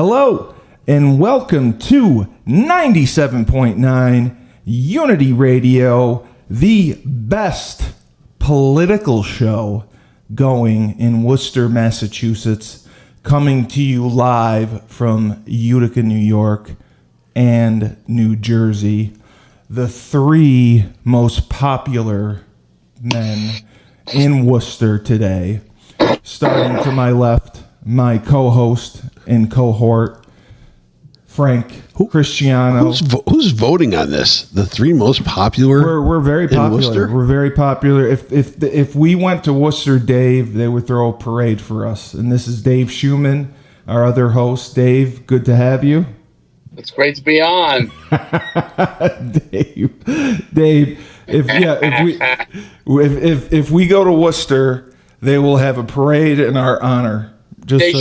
Hello, and welcome to 97.9 Unity Radio, the best political show going in Worcester, Massachusetts, coming to you live from Utica, New York, and New Jersey. The three most popular men in Worcester today. Starting to my left, my co-host and cohort, Frank Cristiano. Who's voting on this? The three most popular. We're very popular. We're very popular. If we went to Worcester, Dave, they would throw a parade for us. And this is Dave Schuman, our other host. Dave, good to have you. It's great to be on. Dave, if we go to Worcester, they will have a parade in our honor. They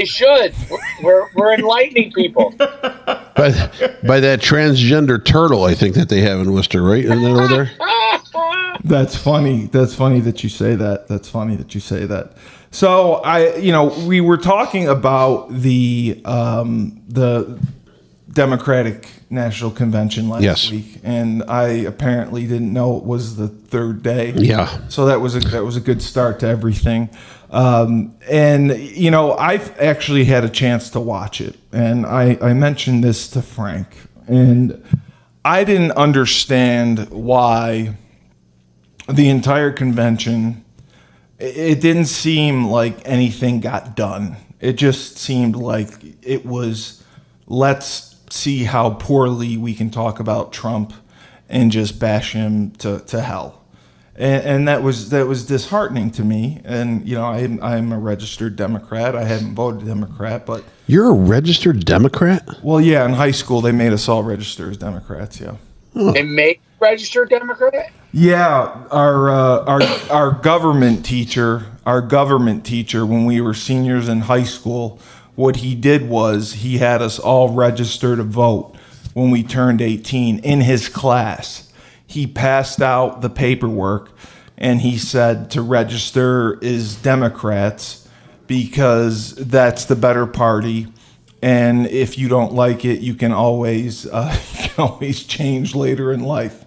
should. We're enlightening people. By that transgender turtle, I think that they have in Worcester, right? Isn't that over there? That's funny. That's funny that you say that. So we were talking about the Democratic National Convention last week, and I apparently didn't know it was the third day. Yeah. So that was a good start to everything. I've actually had a chance to watch it, and I mentioned this to Frank, and I didn't understand why the entire convention, it didn't seem like anything got done. It just seemed like it was, let's see how poorly we can talk about Trump and just bash him to hell. And that was disheartening to me. And I'm a registered Democrat. I haven't voted Democrat, but you're a registered Democrat? Well, yeah. In high school, they made us all register as Democrats. Yeah. Oh. They made registered Democrat? Yeah. Our government teacher, when we were seniors in high school, what he did was he had us all register to vote when we turned 18 in his class. He passed out the paperwork, and he said to register as Democrats because that's the better party. And if you don't like it, you can always change later in life.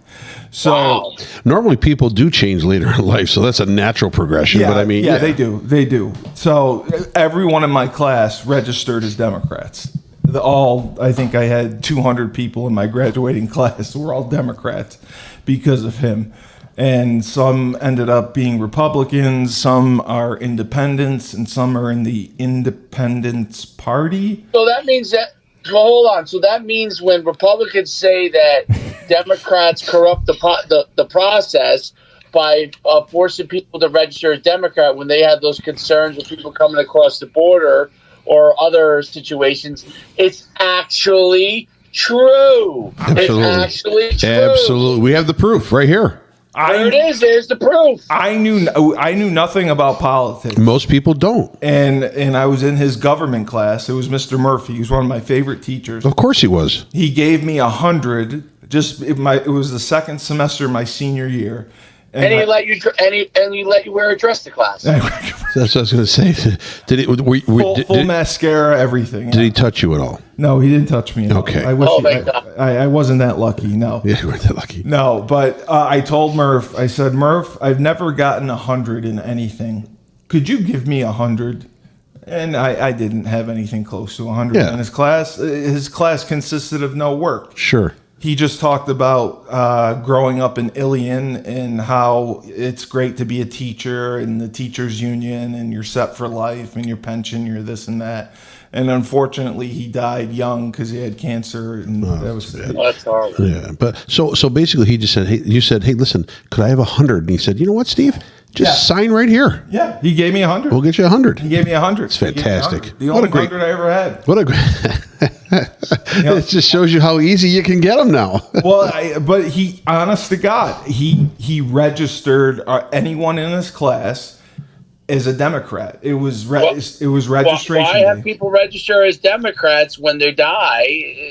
So wow. Normally people do change later in life, so that's a natural progression. Yeah, but they do. So everyone in my class registered as Democrats. I think I had 200 people in my graduating class who were all Democrats because of him. And some ended up being Republicans, some are independents, and some are in the Independence Party. So that means that, hold on. So that means when Republicans say that Democrats corrupt the process by forcing people to register as Democrat when they have those concerns with people coming across the border or other situations, it's actually true. Absolutely. It's actually true. Absolutely. We have the proof right here. There it is. There's the proof. I knew nothing about politics. Most people don't. And I was in his government class. It was Mr. Murphy. He was one of my favorite teachers. Of course he was. He gave me 100. It was the second semester of my senior year. And he let you wear a dress to class. That's what I was going to say. Full mascara, everything. Did he touch you at all? No, he didn't touch me at all. Okay. I wasn't that lucky. No. Yeah, you weren't that lucky. No, but I told Murph. I said, Murph, I've never gotten 100 in anything. Could you give me 100? And I didn't have anything close to 100 in his class. His class consisted of no work. Sure. He just talked about growing up in Ilion and how it's great to be a teacher and the teachers union and you're set for life and your pension, you're this and that. And unfortunately, he died young because he had cancer. And that was it. That's horrible. Yeah, but so basically, he just said, "Hey, you said, hey, listen, could I have 100?" And he said, "You know what, Steve? Just sign right here." Yeah, he gave me 100. We'll get you 100. He gave me 100. It's fantastic. The only 100 I ever had. What a great. It just shows you how easy you can get them now. But he, honest to God, he registered anyone in his class. as a Democrat. It was registration. Why have people register as Democrats when they die?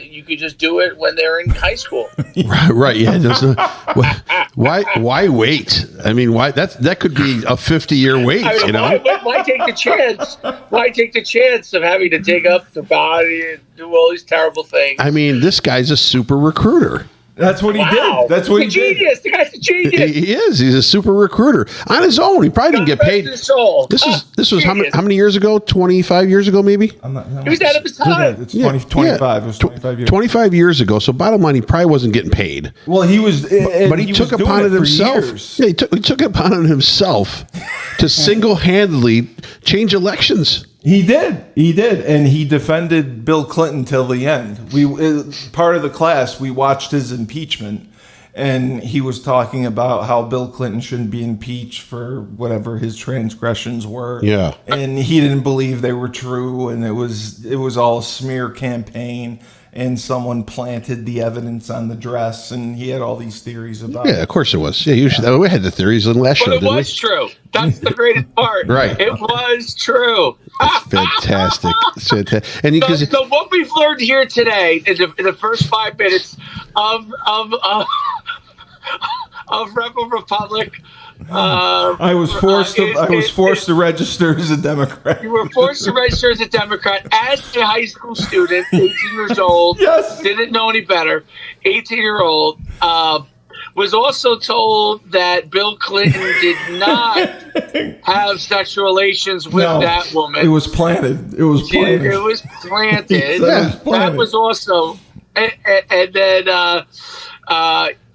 You could just do it when they're in high school. Right. Yeah. Why wait? I mean, why that could be a 50-year wait. I mean, why take the chance? Why take the chance of having to dig up the body and do all these terrible things? I mean, this guy's a super recruiter. That's what he did. That's what he did. Genius. The guy's a genius. He is. He's a super recruiter on his own. He probably didn't get paid. This was how many years ago? 25 years ago, maybe. He was out of his time. It's 25. It was 25 years. 25 years ago. So bottom line, he probably wasn't getting paid. Well, he was, but he took upon it himself. Yeah, he took upon it himself to single-handedly change elections. He did, and he defended Bill Clinton till the end. Part of the class, we watched his impeachment, and he was talking about how Bill Clinton shouldn't be impeached for whatever his transgressions were. Yeah, and he didn't believe they were true, and it was all a smear campaign. And someone planted the evidence on the dress, and he had all these theories about it. Yeah, of course it was. Yeah, we had the theories in the last show, didn't we? But it was true. That's the greatest part. Right. It was true. Fantastic. And so what we've learned here today in the first 5 minutes of Rebel Republic. I was forced to register as a Democrat. You were forced to register as a Democrat as a high school student, 18 years old. Yes. Didn't know any better. 18-year-old. Was also told that Bill Clinton did not have sexual relations with that woman. It was planted. It was planted. That was also, and then.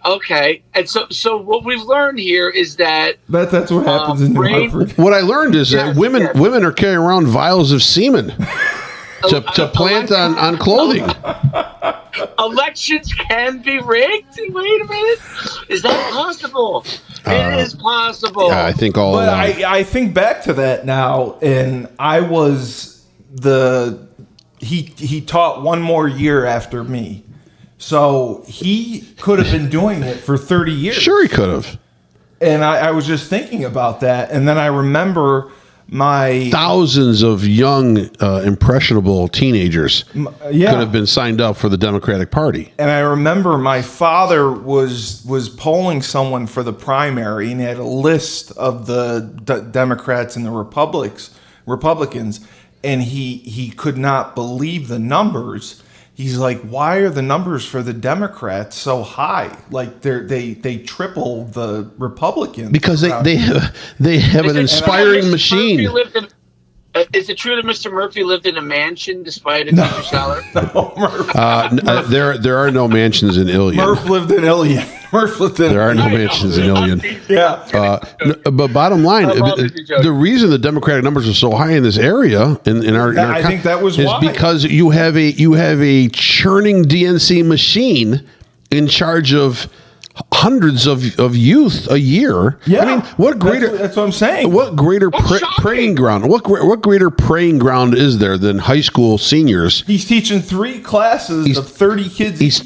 Okay, and so what we've learned here is that's what happens in New Hartford. What I learned is that women are carrying around vials of semen to plant on clothing. Elections can be rigged. Wait a minute, is that possible? It is possible. Yeah, I think all. But I think back to that now, and I was he taught one more year after me. So he could have been doing it for 30 years. Sure, he could have. And I was just thinking about that. And then I remember my... Thousands of young, impressionable teenagers could have been signed up for the Democratic Party. And I remember my father was polling someone for the primary, and he had a list of the Democrats and the Republicans, and he could not believe the numbers. He's like, why are the numbers for the Democrats so high? Like they triple the Republicans because they have an inspiring machine. Is it true that Mr. Murphy lived in a mansion despite a teacher salary? There are no mansions in Ilion. Murph lived in Ilion. There are no mansions in Ilion. Yeah. But bottom line, the reason the Democratic numbers are so high in this area, in our I think that was why. Because you have a churning DNC machine in charge of hundreds of youth a year. Yeah, I mean, what greater? That's what I'm saying. What greater praying ground? What greater praying ground is there than high school seniors? He's teaching 3 classes of 30 kids. He's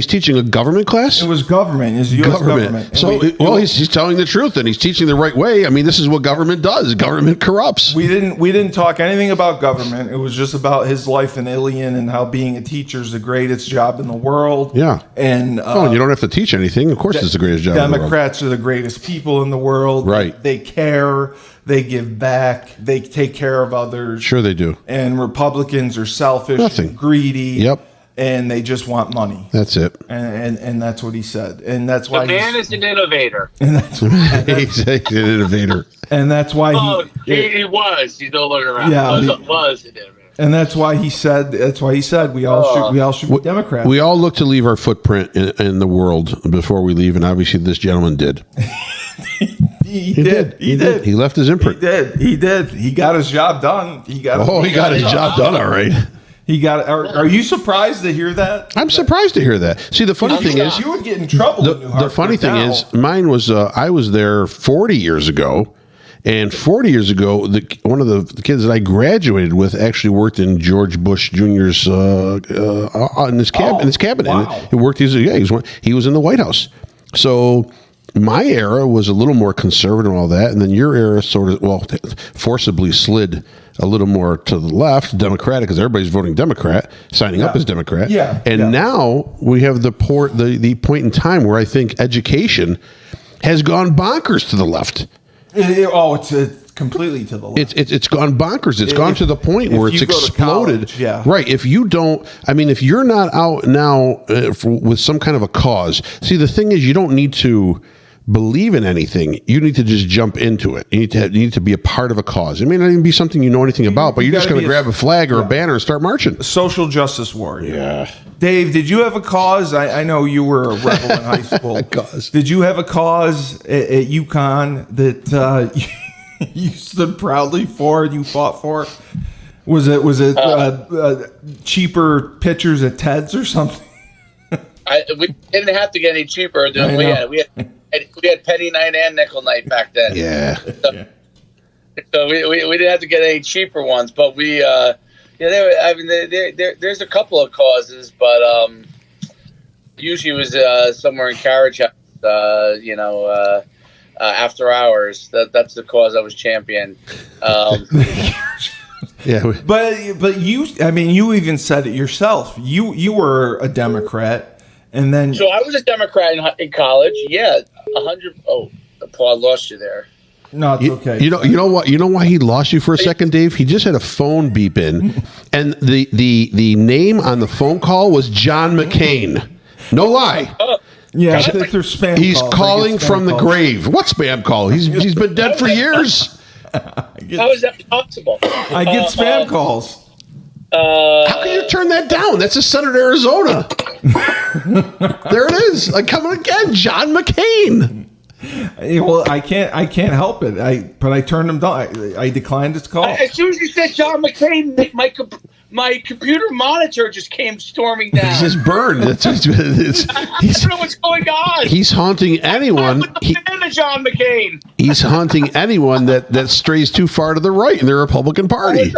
teaching a government class. It was government. It's U.S. government. So he's telling the truth and he's teaching the right way. I mean, this is what government does. Government corrupts. We didn't talk anything about government. It was just about his life in Ilion and how being a teacher is the greatest job in the world. Yeah, and you don't have to teach anything. Of course, it's the greatest job. Democrats are the greatest people in the world. Right. They care. They give back. They take care of others. Sure, they do. And Republicans are selfish, and greedy. Yep. And they just want money. That's it. And that's what he said. And that's why the man is an innovator. And that's he's an innovator. And that's why he was. He's no longer around. Yeah, was an innovator. And that's why he said we all should be Democrats. We all look to leave our footprint in the world before we leave, and obviously this gentleman did. He did. He left his imprint. He did. He got his job done. He got his job done. All right. He got. Are you surprised to hear that? I'm surprised to hear that. See, the funny thing is, you would get in trouble. The funny thing is, mine was I was there 40 years ago. And 40 years ago, one of the kids that I graduated with actually worked in George Bush Jr.'s in his cabinet. Wow. He worked. He was in the White House. So my era was a little more conservative and all that, and then your era sort of, well, forcibly slid a little more to the left, Democratic, because everybody's voting Democrat, signing up as Democrat. Yeah. And now we have the point in time where I think education has gone bonkers to the left. It's completely to the left. It's gone bonkers. It's gone to the point where it's exploded. College, Right. If you don't, I mean, if you're not out now with some kind of a cause, see, the thing is, you don't need to believe in anything. You need to just jump into it. You need to be a part of a cause. It may not even be something you know anything about, but you're just going to grab a flag or a banner and start marching. Social justice warrior. Yeah. Dave, did you have a cause? I know you were a rebel in high school. Cause. Did you have a cause at UConn that you stood proudly for and you fought for? Was it cheaper pitchers at Ted's or something? We didn't have to get any cheaper than we had penny night and nickel night back then. Yeah. So we didn't have to get any cheaper ones, but we there's a couple of causes, but usually it was somewhere in Carriage House, after hours. That's the cause I was champion. Yeah. But you even said it yourself. You were a Democrat, and then so I was a Democrat in college. Yeah, 100. Oh, Paul, I lost you there. No, it's okay. You know what? You know why he lost you for a second, Dave? He just had a phone beep in, and the name on the phone call was John McCain. No lie. Yeah, I think they're spam He's calls. calling from the grave. What spam call? He's been dead for years. How is that possible? I get spam calls. How can you turn that down? That's a Senator, Arizona. There it is. Like, coming again, John McCain. Well, I can't help it. But I turned him down. I declined his call. As soon as you said John McCain, my computer monitor just came storming down. He's just burned. I don't know what's going on. He's haunting anyone. I'm a fan of John McCain. He's haunting anyone that strays too far to the right in the Republican Party.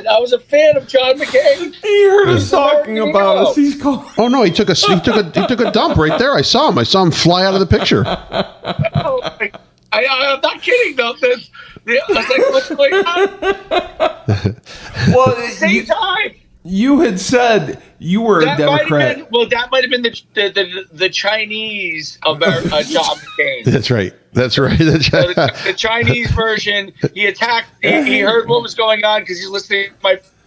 I was a fan of John McCain. He heard us talking about us. He's calling. Oh no, he took a dump right there. I saw him fly out of the picture. I'm not kidding though. I was like, what's going on? Well, at the same time, you had said you were a Democrat. That might have been the Chinese of John McCain. That's right. So the Chinese version. He attacked. He heard what was going on because he's listening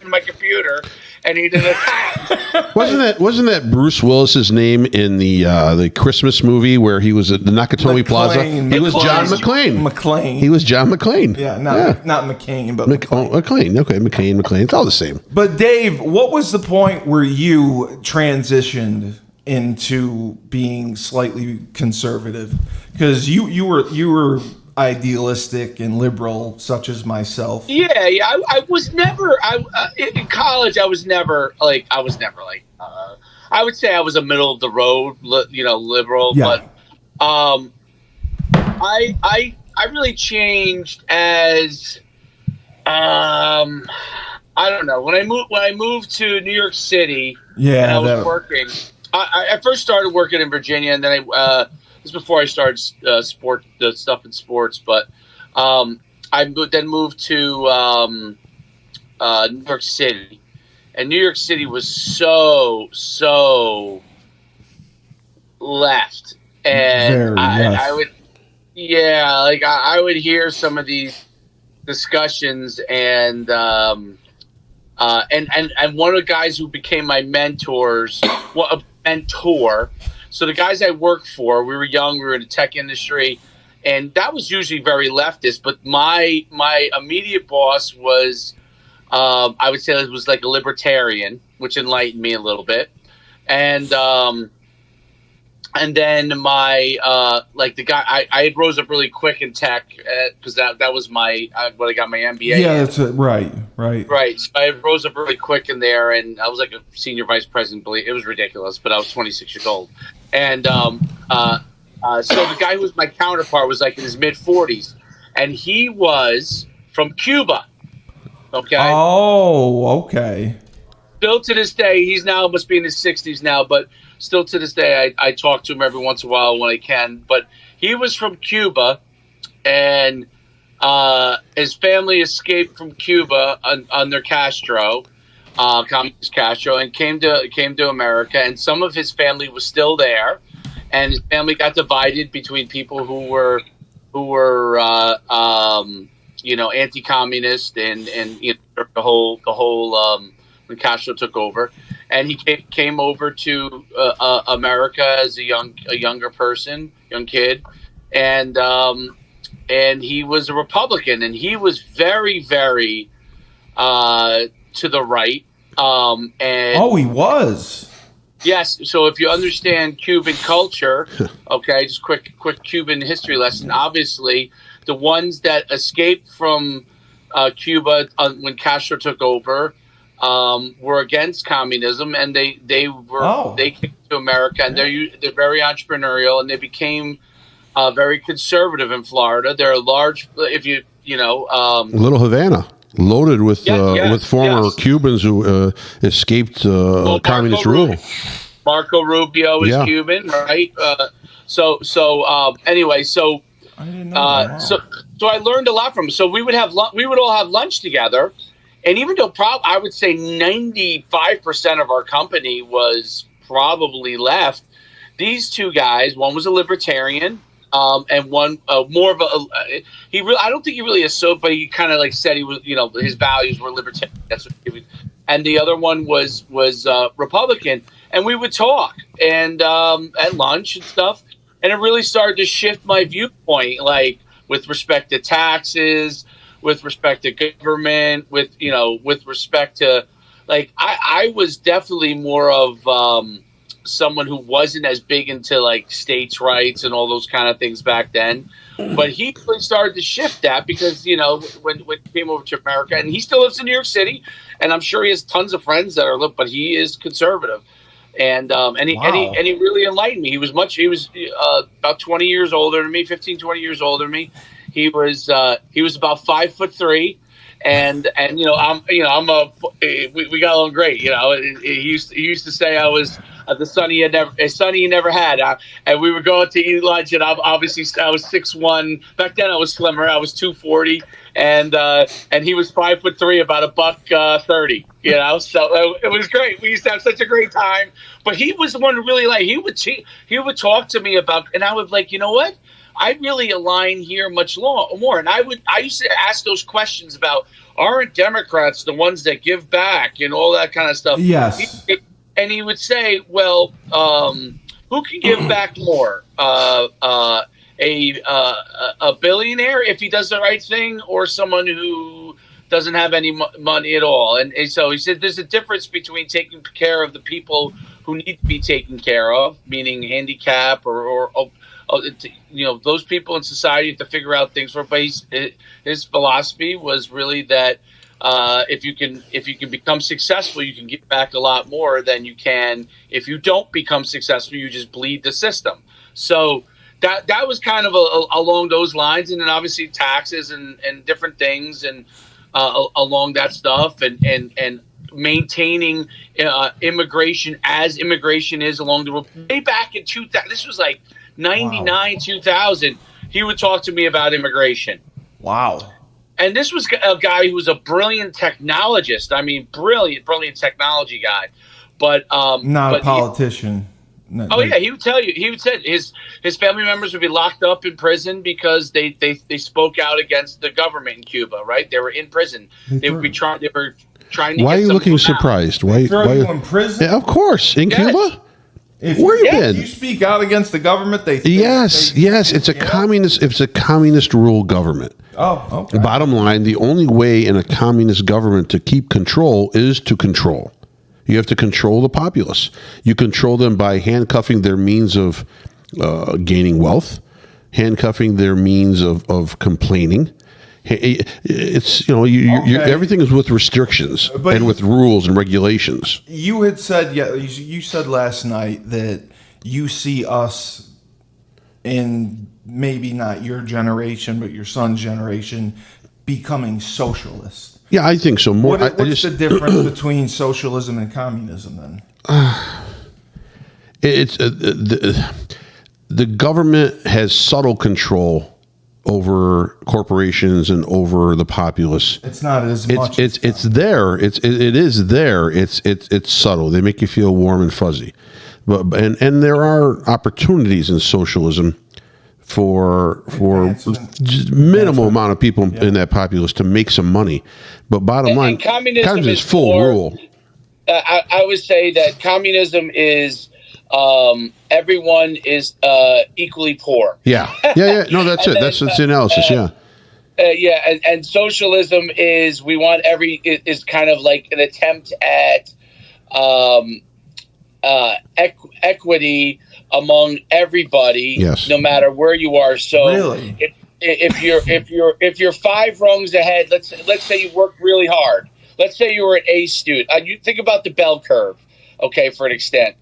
to my computer, and he did an attack. Wasn't that Bruce Willis's name in the Christmas movie where he was at the Nakatomi Plaza? He was John McClane. He was John McClane. Yeah, not McCain, but McClane. Okay, McCain. It's all the same. But Dave, what was the point where you transitioned into being slightly conservative? Because you were idealistic and liberal, such as myself. Yeah. I was never. In college, I was never like. I would say I was a middle of the road, liberal. Yeah. But I really changed as I don't know when I moved to New York City. Yeah, and I was working. I first started working in Virginia, and then this was before I started stuff in sports. But I then moved to New York City, and New York City was so left, and I would hear some of these discussions, and one of the guys who became my mentors, a mentor. So the guys I worked for, we were young, we were in the tech industry, and that was usually very leftist. But my immediate boss was, I would say, it was like a libertarian, which enlightened me a little bit, and then my the guy I rose up really quick in tech because that was my what I got my MBA. Yeah, that's it. Right. So I rose up really quick in there, and I was like a senior vice president. It was ridiculous, but I was 26 years old, and so the guy who was my counterpart was like in his mid 40s, and he was from Cuba. Okay. Oh, okay. Still to this day, he's now must be in his 60s now, but still to this day, I talk to him every once in a while when I can. But he was from Cuba, and his family escaped from Cuba under Castro, communist Castro, and came to America. And some of his family was still there, and his family got divided between people who were anti-communist and the whole when Castro took over, and he came over to America as a younger kid, and he was a Republican, and he was very, very to the right. He was. Yes. So if you understand Cuban culture, okay, just quick Cuban history lesson. Obviously, the ones that escaped from Cuba when Castro took over were against communism, and they came to America, and they're very entrepreneurial, and they became very conservative in Florida. They're a large, Little Havana, loaded with former Cubans who escaped communist rule. Marco Rubio is Cuban, right? Anyway, I didn't know so I learned a lot from him. So we would all have lunch together, and even though I would say 95% of our company was probably left, these two guys, one was a libertarian, and one more of a I don't think he really associated, but he kind of like said he was, his values were libertarian. That's what he was, and the other one was Republican, and we would talk and at lunch and stuff, and it really started to shift my viewpoint, like with respect to taxes, with respect to government, with respect to, like, I was definitely more of someone who wasn't as big into like states' rights and all those kind of things back then, but he really started to shift that because when he came over to America, and he still lives in New York City, and I'm sure he has tons of friends that are, but he is conservative, and he really enlightened me. He was about 20 years older than me, 15, 20 years older than me. He was about 5'3". And we got along great. He used to say I was the son he never had. And we would go out to eat lunch, and obviously I was 6'1". Back then I was slimmer. I was 240, and he was 5'3", about $130. So it was great. We used to have such a great time. But he was the one who really he would talk to me about, and I would like, you know what? I really align here much more. And I used to ask those questions about, aren't Democrats the ones that give back and all that kind of stuff? Yes. And he would say, well, who can give back more? A billionaire if he does the right thing, or someone who doesn't have any money at all? And so he said there's a difference between taking care of the people who need to be taken care of, meaning handicap or those people in society have to figure out things for. But his philosophy was really that if you can become successful, you can give back a lot more than you can if you don't become successful. You just bleed the system. So that was kind of along those lines, and then obviously taxes and different things and along that stuff, and maintaining immigration as immigration is along the road. Way back in 2000, this was like 99, 2000, he would talk to me about immigration. Wow. And this was a guy who was a brilliant technologist. I mean, brilliant technology guy. But not a politician. He would tell you. He would say his family members would be locked up in prison because they spoke out against the government in Cuba. Right? They were in prison. They were trying to. Why are you looking surprised? Why throw you in prison? Yeah, of course, in Cuba. Where you been? You speak out against the government. Yes. It's a communist. It's a communist rule government. Oh, okay. Bottom line, the only way in a communist government to keep control is to control. You have to control the populace. You control them by handcuffing their means of gaining wealth, handcuffing their means of complaining. It's everything is with restrictions and with rules and regulations. You had said you said last night that you see us in maybe not your generation but your son's generation becoming socialist. Yeah, I think so. More. What's the difference between socialism and communism then? the government has subtle control over corporations and over the populace. It's not as much. It's there. It is there. It's subtle. They make you feel warm and fuzzy, and there are opportunities in socialism for just minimal amount of people in that populace to make some money. But bottom line, communism is full rule. I would say that communism is everyone is equally poor. Yeah. No, that's it. That's the analysis. And socialism is is kind of like an attempt at equity among everybody, no matter where you are. So really? if you're 5 rungs ahead, let's say you work really hard. Let's say you were an A student. You think about the bell curve, okay, for extent.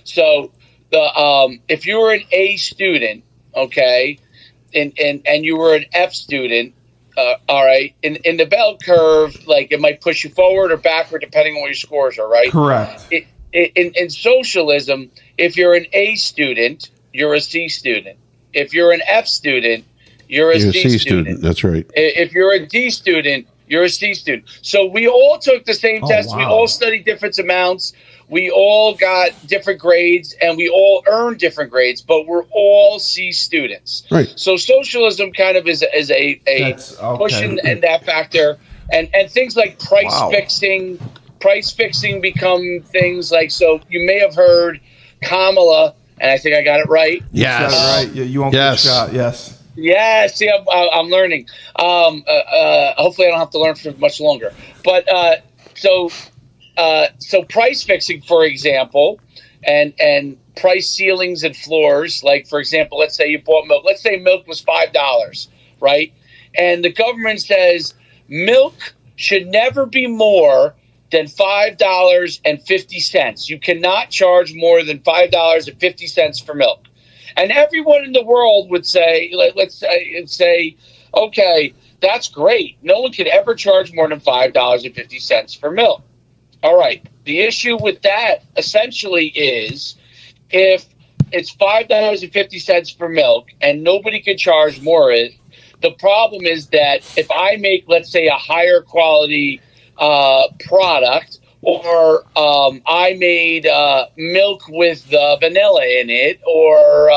So if you were an A student, okay, and you were an F student, all right, in the bell curve, like it might push you forward or backward depending on what your scores are, right? Correct. In socialism, if you're an A student, you're a C student. If you're an F student, you're a C student. That's right. If you're a D student, you're a C student. So we all took the same test. Wow. We all studied different amounts. We all got different grades, and we all earned different grades, but we're all C students. Right. So socialism kind of is a push in that factor, and things like price fixing. Price fixing become things like, so you may have heard Kamala, and I think I got it right. Yes. Right. You won't get shot. Yes. Yeah, see, I'm learning. Hopefully I don't have to learn for much longer. But so price fixing, for example, and price ceilings and floors, like, for example, let's say you bought milk. Let's say milk was $5, right? And the government says milk should never be more than $5.50. You cannot charge more than $5.50 for milk. And everyone in the world would say, let's say, okay, that's great. No one could ever charge more than $5.50 for milk. All right. The issue with that essentially is if it's $5.50 for milk and nobody could charge more, the problem is that if I make, let's say, a higher quality product, or I made milk with vanilla in it, or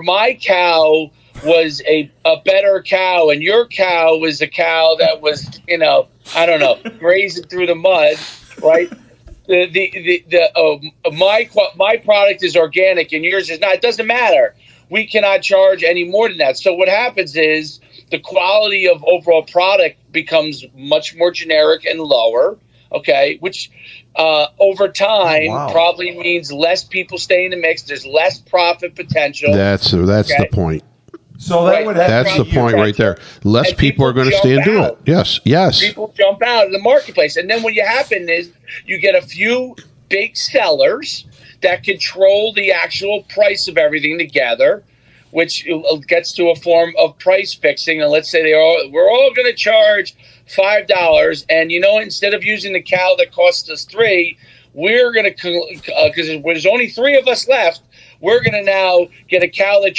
my cow was a better cow, and your cow was a cow that was, I don't know, grazing through the mud, right? My product is organic and yours is not. It doesn't matter. We cannot charge any more than that. So what happens is the quality of overall product becomes much more generic and lower. Okay, which over time probably means less people stay in the mix. There's less profit potential. That's the point. So that's the point right there. Less people are going to stay and do it. Yes. People jump out of the marketplace, and then what happen is you get a few big sellers that control the actual price of everything together, which gets to a form of price fixing. And let's say we're all going to charge $5, and instead of using the cow that cost us $3, we're going to, because there's only 3 of us left, we're going to now get a cow that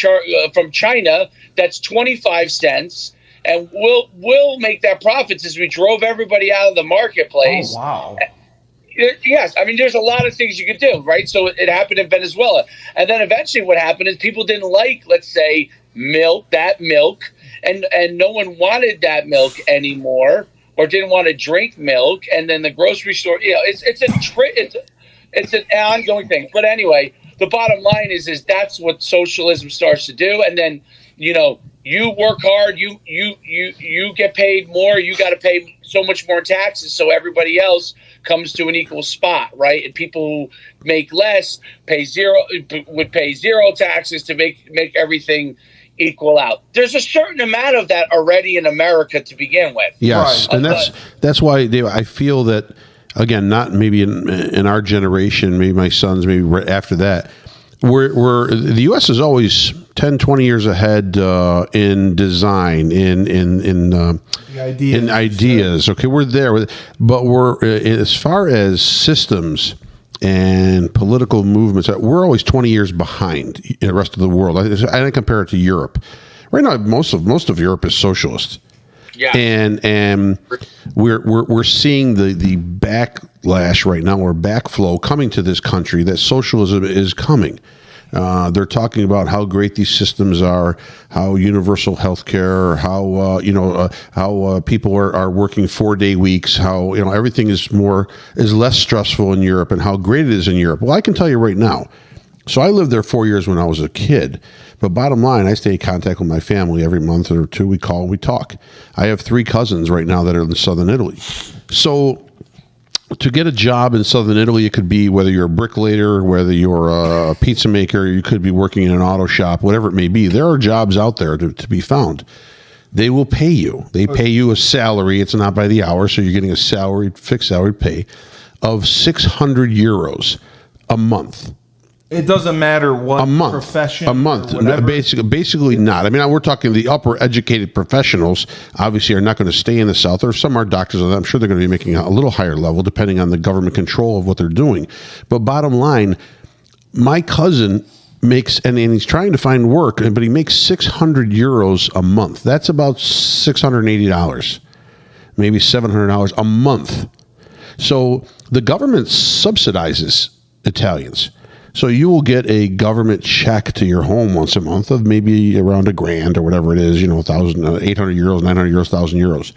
from China that's 25 cents, and we'll make that profits as we drove everybody out of the marketplace. Oh, wow. Yes, I mean, there's a lot of things you could do, right? So it happened in Venezuela. And then eventually what happened is people didn't like, let's say, that milk, and no one wanted that milk anymore, or didn't want to drink milk. And then the grocery store, it's an ongoing thing. But anyway, the bottom line is that's what socialism starts to do. And then, you work hard, you get paid more, you got to pay so much more taxes, so everybody else comes to an equal spot, right? And people who make less would pay zero taxes to make everything equal out. There's a certain amount of that already in America to begin with. Yes, right. And that's why I feel that, again, not maybe in our generation, maybe my sons, maybe right after that, we're the U.S. is always 10, 20 years ahead in design, in ideas. Okay, we're there, but we're as far as systems and political movements, we're always 20 years behind the rest of the world. I compare it to Europe. Right now, most of Europe is socialist. Yeah. And we're seeing the backlash right now, or backflow coming to this country, that socialism is coming. They're talking about how great these systems are, how universal health care, how people are working 4-day weeks, how everything is less stressful in Europe, and how great it is in Europe. Well, I can tell you right now. So I lived there 4 years when I was a kid. But bottom line, I stay in contact with my family every month or two. We call and we talk. I have 3 cousins right now that are in southern Italy. So to get a job in southern Italy, it could be whether you're a bricklayer, whether you're a pizza maker, you could be working in an auto shop, whatever it may be. There are jobs out there to be found. They will pay you. They pay you a salary. It's not by the hour, so you're getting a fixed salary pay of 600 euros a month. It doesn't matter what profession. A month. Basically not. I mean, we're talking the upper educated professionals obviously are not going to stay in the South, or some are doctors. I'm sure they're going to be making a little higher level depending on the government control of what they're doing. But bottom line, my cousin makes, and he's trying to find work, but he makes 600 euros a month. That's about $680, maybe $700 a month. So the government subsidizes Italians. So you will get a government check to your home once a month of maybe around $1,000 or whatever it is, 800 euros, 900 euros, 1,000 euros.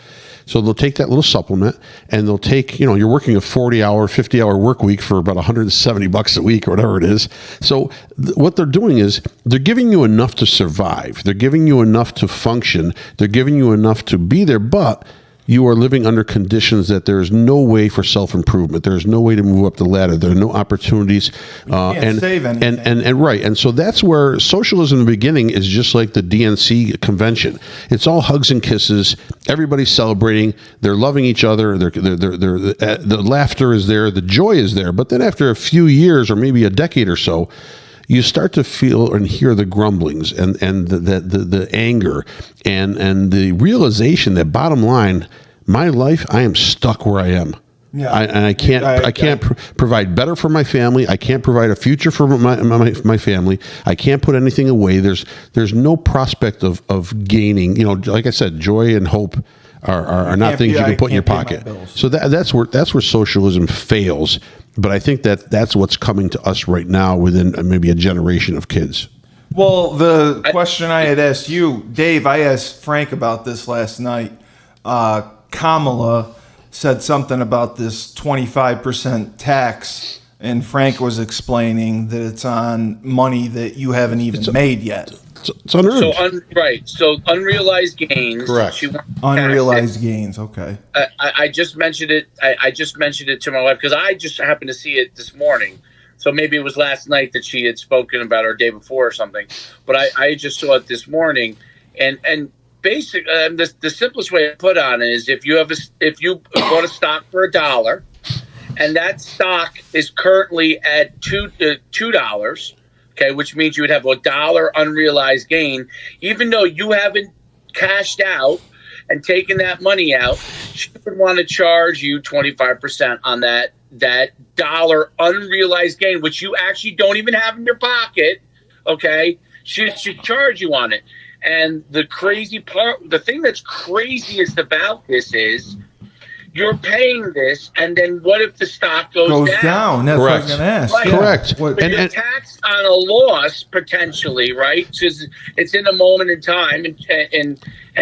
So they'll take that little supplement, and they'll take, you're working a 40-hour, 50-hour work week for about $170 a week or whatever it is. So what they're doing is they're giving you enough to survive. They're giving you enough to function. They're giving you enough to be there, but you are living under conditions that there is no way for self-improvement. There is no way to move up the ladder. There are no opportunities. Can't save anything. And right. And so that's where socialism in the beginning is just like the DNC convention. It's all hugs and kisses. Everybody's celebrating. They're loving each other. The laughter is there. The joy is there. But then after a few years or maybe a decade or so, you start to feel and hear the grumblings and the anger and the realization that bottom line, my life, I am stuck where I am. Yeah. I can't provide better for my family. I can't provide a future for my family. I can't put anything away. There's no prospect of gaining. Like I said, joy and hope are not things you can put in your pocket. So that's where socialism fails. But I think that's what's coming to us right now within maybe a generation of kids. Well, the question I had asked you, Dave, I asked Frank about this last night. Kamala said something about this 25% tax, and Frank was explaining that it's on money that you haven't even made yet. It's unearned. So unrealized gains. Correct. Unrealized gains. Okay. I just mentioned it. I just mentioned it to my wife because I just happened to see it this morning. So maybe it was last night that she had spoken about it, or day before or something. But I just saw it this morning, and basically the simplest way to put on it is if you bought a stock for $1, and that stock is currently at $2. Okay, which means you would have $1 unrealized gain, even though you haven't cashed out and taken that money out. She would want to charge you 25% on that dollar unrealized gain, which you actually don't even have in your pocket. Okay, she should charge you on it. And the crazy part, the thing that's craziest about this is you're paying this, and then what if the stock goes down? That's Correct. what I was going to ask. Right. Correct. But you're taxed on a loss potentially, right? Because it's in a moment in time, and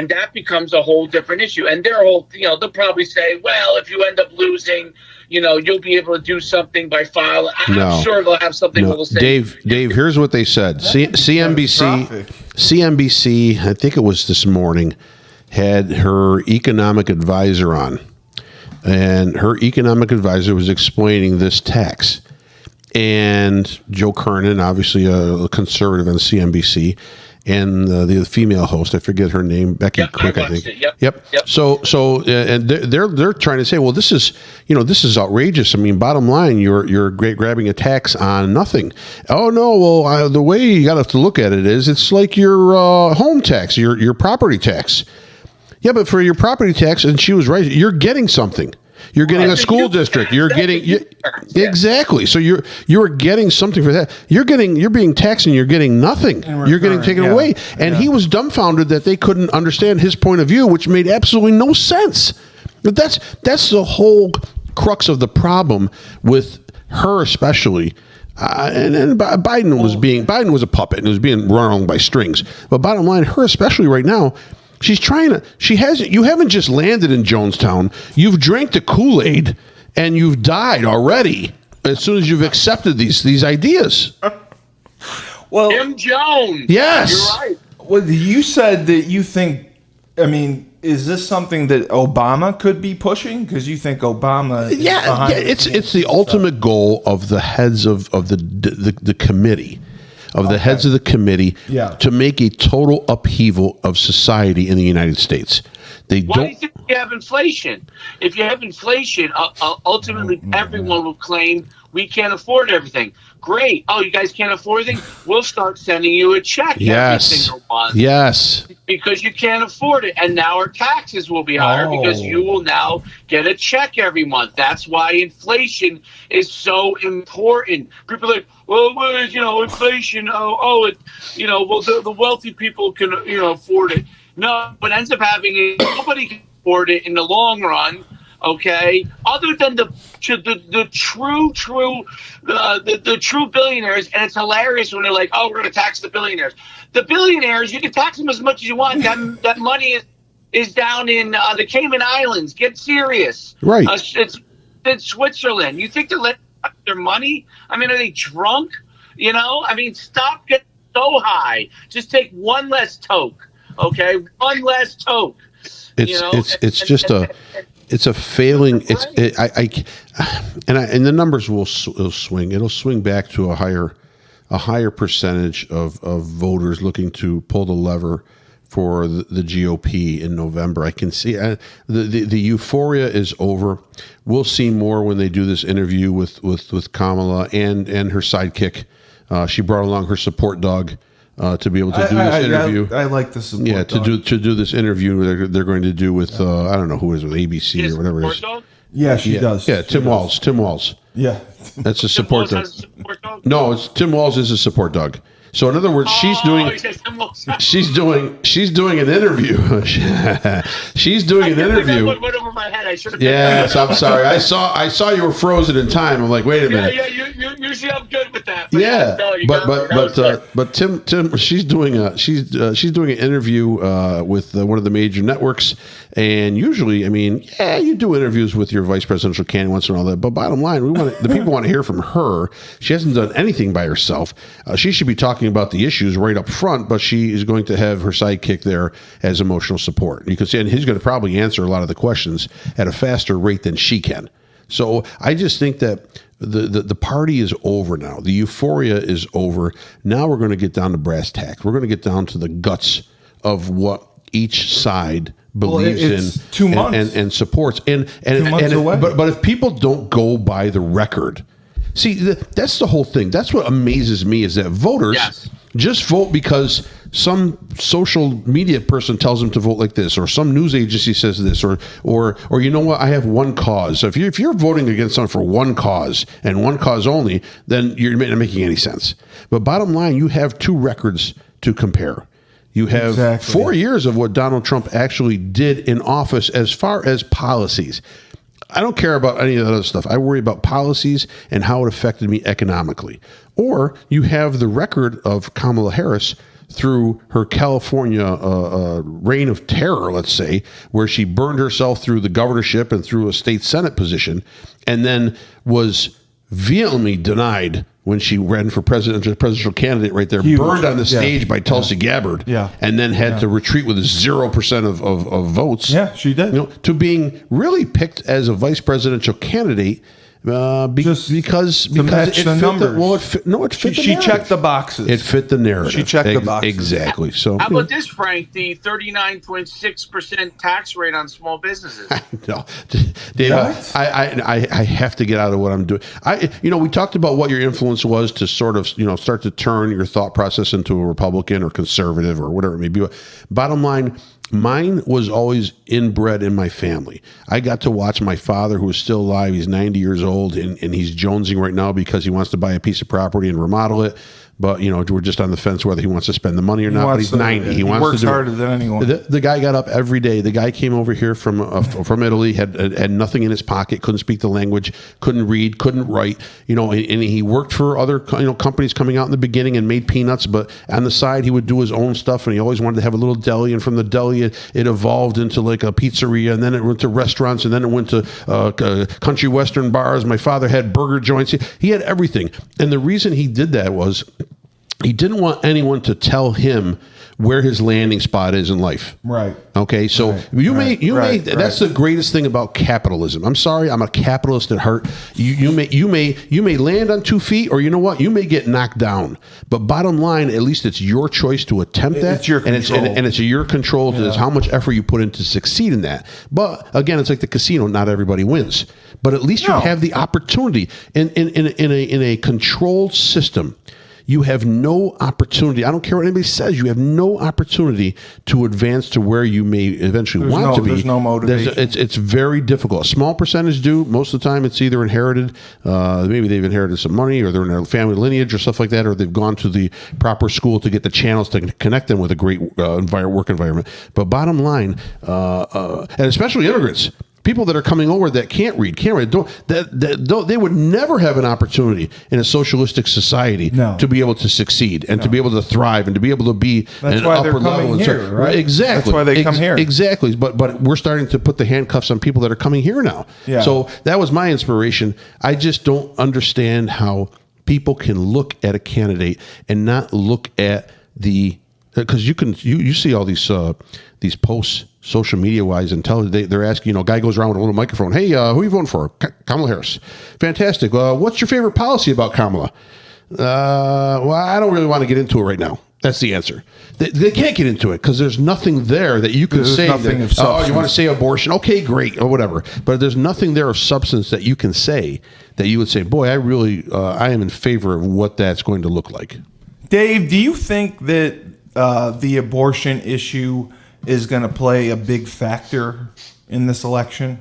that becomes a whole different issue. And their whole, they'll probably say, well, if you end up losing, you'll be able to do something by filing. I'm sure they'll have something they'll say. Dave, here's what they said. CNBC, I think it was this morning, had her economic advisor on. And her economic advisor was explaining this tax. And Joe Kernan, obviously a conservative on CNBC, and the female host, I forget her name, Becky Quick, I think. Yep. So, and they're trying to say, well, this is outrageous. I mean, bottom line, you're grabbing a tax on nothing. Oh no, well, the way you got to look at it is, it's like your home tax, your property tax. Yeah, but for your property tax, and she was right, you're getting something. You're getting a school district. You're getting exactly. So you're getting something for that. You're being taxed and you're getting nothing. You're getting taken away. And he was dumbfounded that they couldn't understand his point of view, which made absolutely no sense. But that's the whole crux of the problem with her, especially. And Biden was a puppet and was being run along by strings. But bottom line, her especially right now, you haven't just landed in Jonestown. You've drank the Kool-Aid and you've died already as soon as you've accepted these ideas. Well, Jim Jones. Yes. You're right. Well, you said that you think, is this something that Obama could be pushing? Because you think Obama is behind it's the ultimate goal of the heads of the committee. The heads of the committee to make a total upheaval of society in the United States. Why do you think you have inflation? If you have inflation, ultimately everyone will claim we can't afford everything. Great. Oh, you guys can't afford anything? We'll start sending you a check every single month. Yes. Because you can't afford it. And now our taxes will be higher because you will now get a check every month. That's why inflation is so important. People are like, well, inflation. The wealthy people can, afford it. No, what ends up happening is nobody can afford it in the long run. Okay, other than the true billionaires, and it's hilarious when they're like, "Oh, we're going to tax the billionaires." The billionaires, you can tax them as much as you want. That money is down in the Cayman Islands. Get serious, right? It's in Switzerland. You think they're letting their money? Are they drunk? Stop getting so high. Just take one less toke. Okay, one less toke. It's a failing. And the numbers will swing. It'll swing back to a higher percentage of voters looking to pull the lever for the GOP in November. I can see the euphoria is over. We'll see more when they do this interview with Kamala and her sidekick. She brought along her support dog. To be able to do this interview, I like this. To do this interview, they're going to do with I don't know who is with ABC or whatever it is. Yeah, she does. Yeah, Tim Walz. Yeah, that's a support dog. No, Tim Walz is a support dog. So in other words, she's doing an interview. She's doing an interview. Went over my head. I should have. Yes, I'm sorry. I saw you were frozen in time. I'm like, wait a minute. Yeah. Usually I'm good with that. But Tim, she's doing an interview with one of the major networks, and usually, you do interviews with your vice presidential candidate once in a while. But bottom line, the people want to hear from her. She hasn't done anything by herself. She should be talking about the issues right up front, but she is going to have her sidekick there as emotional support. You can see, and he's going to probably answer a lot of the questions at a faster rate than she can. So I just think that the party is over now. The euphoria is over. Now we're going to get down to brass tacks. We're going to get down to the guts of what each side believes in 2 months. And supports. And 2 months away. But if people don't go by the record, see, that's the whole thing. That's what amazes me is that voters just vote because some social media person tells them to vote like this, or some news agency says this, or you know what? I have one cause. So if you're voting against someone for one cause and one cause only, then you're not making any sense. But bottom line, you have two records to compare. You have 4 years of what Donald Trump actually did in office as far as policies. I don't care about any of that other stuff. I worry about policies and how it affected me economically. Or you have the record of Kamala Harris through her California reign of terror, let's say, where she burned herself through the governorship and through a state Senate position, and then was vehemently denied when she ran for presidential candidate right there, burned on the stage by Tulsi Gabbard, and then had to retreat with 0% of votes. Yeah, she did. To being really picked as a vice presidential candidate because it fit the numbers. It fit she checked the boxes. It fit the narrative. She checked the boxes. Exactly. So how about this, Frank? The 39.6% tax rate on small businesses. No, Dave, I have to get out of what I'm doing. We talked about what your influence was to sort of start to turn your thought process into a Republican or conservative or whatever it may be. Bottom line, Mine was always inbred in my family. I got to watch my father, who is still alive. He's 90 years old, and he's jonesing right now because he wants to buy a piece of property and remodel it. But, you know, we're just on the fence whether he wants to spend the money or not. But he's 90. He wants works to do harder than anyone. The guy got up every day. The guy came over here from Italy, had nothing in his pocket, couldn't speak the language, couldn't read, couldn't write. You know, and he worked for other companies coming out in the beginning and made peanuts. But on the side, he would do his own stuff, and he always wanted to have a little deli. And from the deli, it evolved into like a pizzeria, and then it went to restaurants, and then it went to country western bars. My father had burger joints. He had everything. And the reason he did that was he didn't want anyone to tell him where his landing spot is in life. Right. Okay. So that's the greatest thing about capitalism. I'm sorry, I'm a capitalist at heart. You may land on 2 feet, or you know what? You may get knocked down. But bottom line, at least it's your choice to attempt that. It's your control. And it's your control to how much effort you put in to succeed in that. But again, it's like the casino, not everybody wins. But at least you have the opportunity in a controlled system. You have no opportunity. I don't care what anybody says. You have no opportunity to advance to where you may eventually want to be. There's no motivation. It's very difficult. A small percentage do. Most of the time, it's either inherited. Maybe they've inherited some money, or they're in their family lineage or stuff like that, or they've gone to the proper school to get the channels to connect them with a great work environment. But bottom line, and especially immigrants, people that are coming over that can't read, they would never have an opportunity in a socialistic society to be able to succeed and to be able to thrive and to be able to be That's an why upper they're coming level. here, right? Exactly. That's why they come here. Exactly. But we're starting to put the handcuffs on people that are coming here now. Yeah. So that was my inspiration. I just don't understand how people can look at a candidate and not look at because you see all these posts social media wise and they're asking, guy goes around with a little microphone. Hey, who are you voting for? Kamala Harris. Fantastic. What's your favorite policy about Kamala? Well, I don't really want to get into it right now. That's the answer. They can't get into it because there's nothing there that you can say. Oh, you want to say abortion? Okay, great, or whatever. But there's nothing there of substance that you can say that you would say, boy, I am in favor of what that's going to look like. Dave, do you think that the abortion issue is going to play a big factor in this election?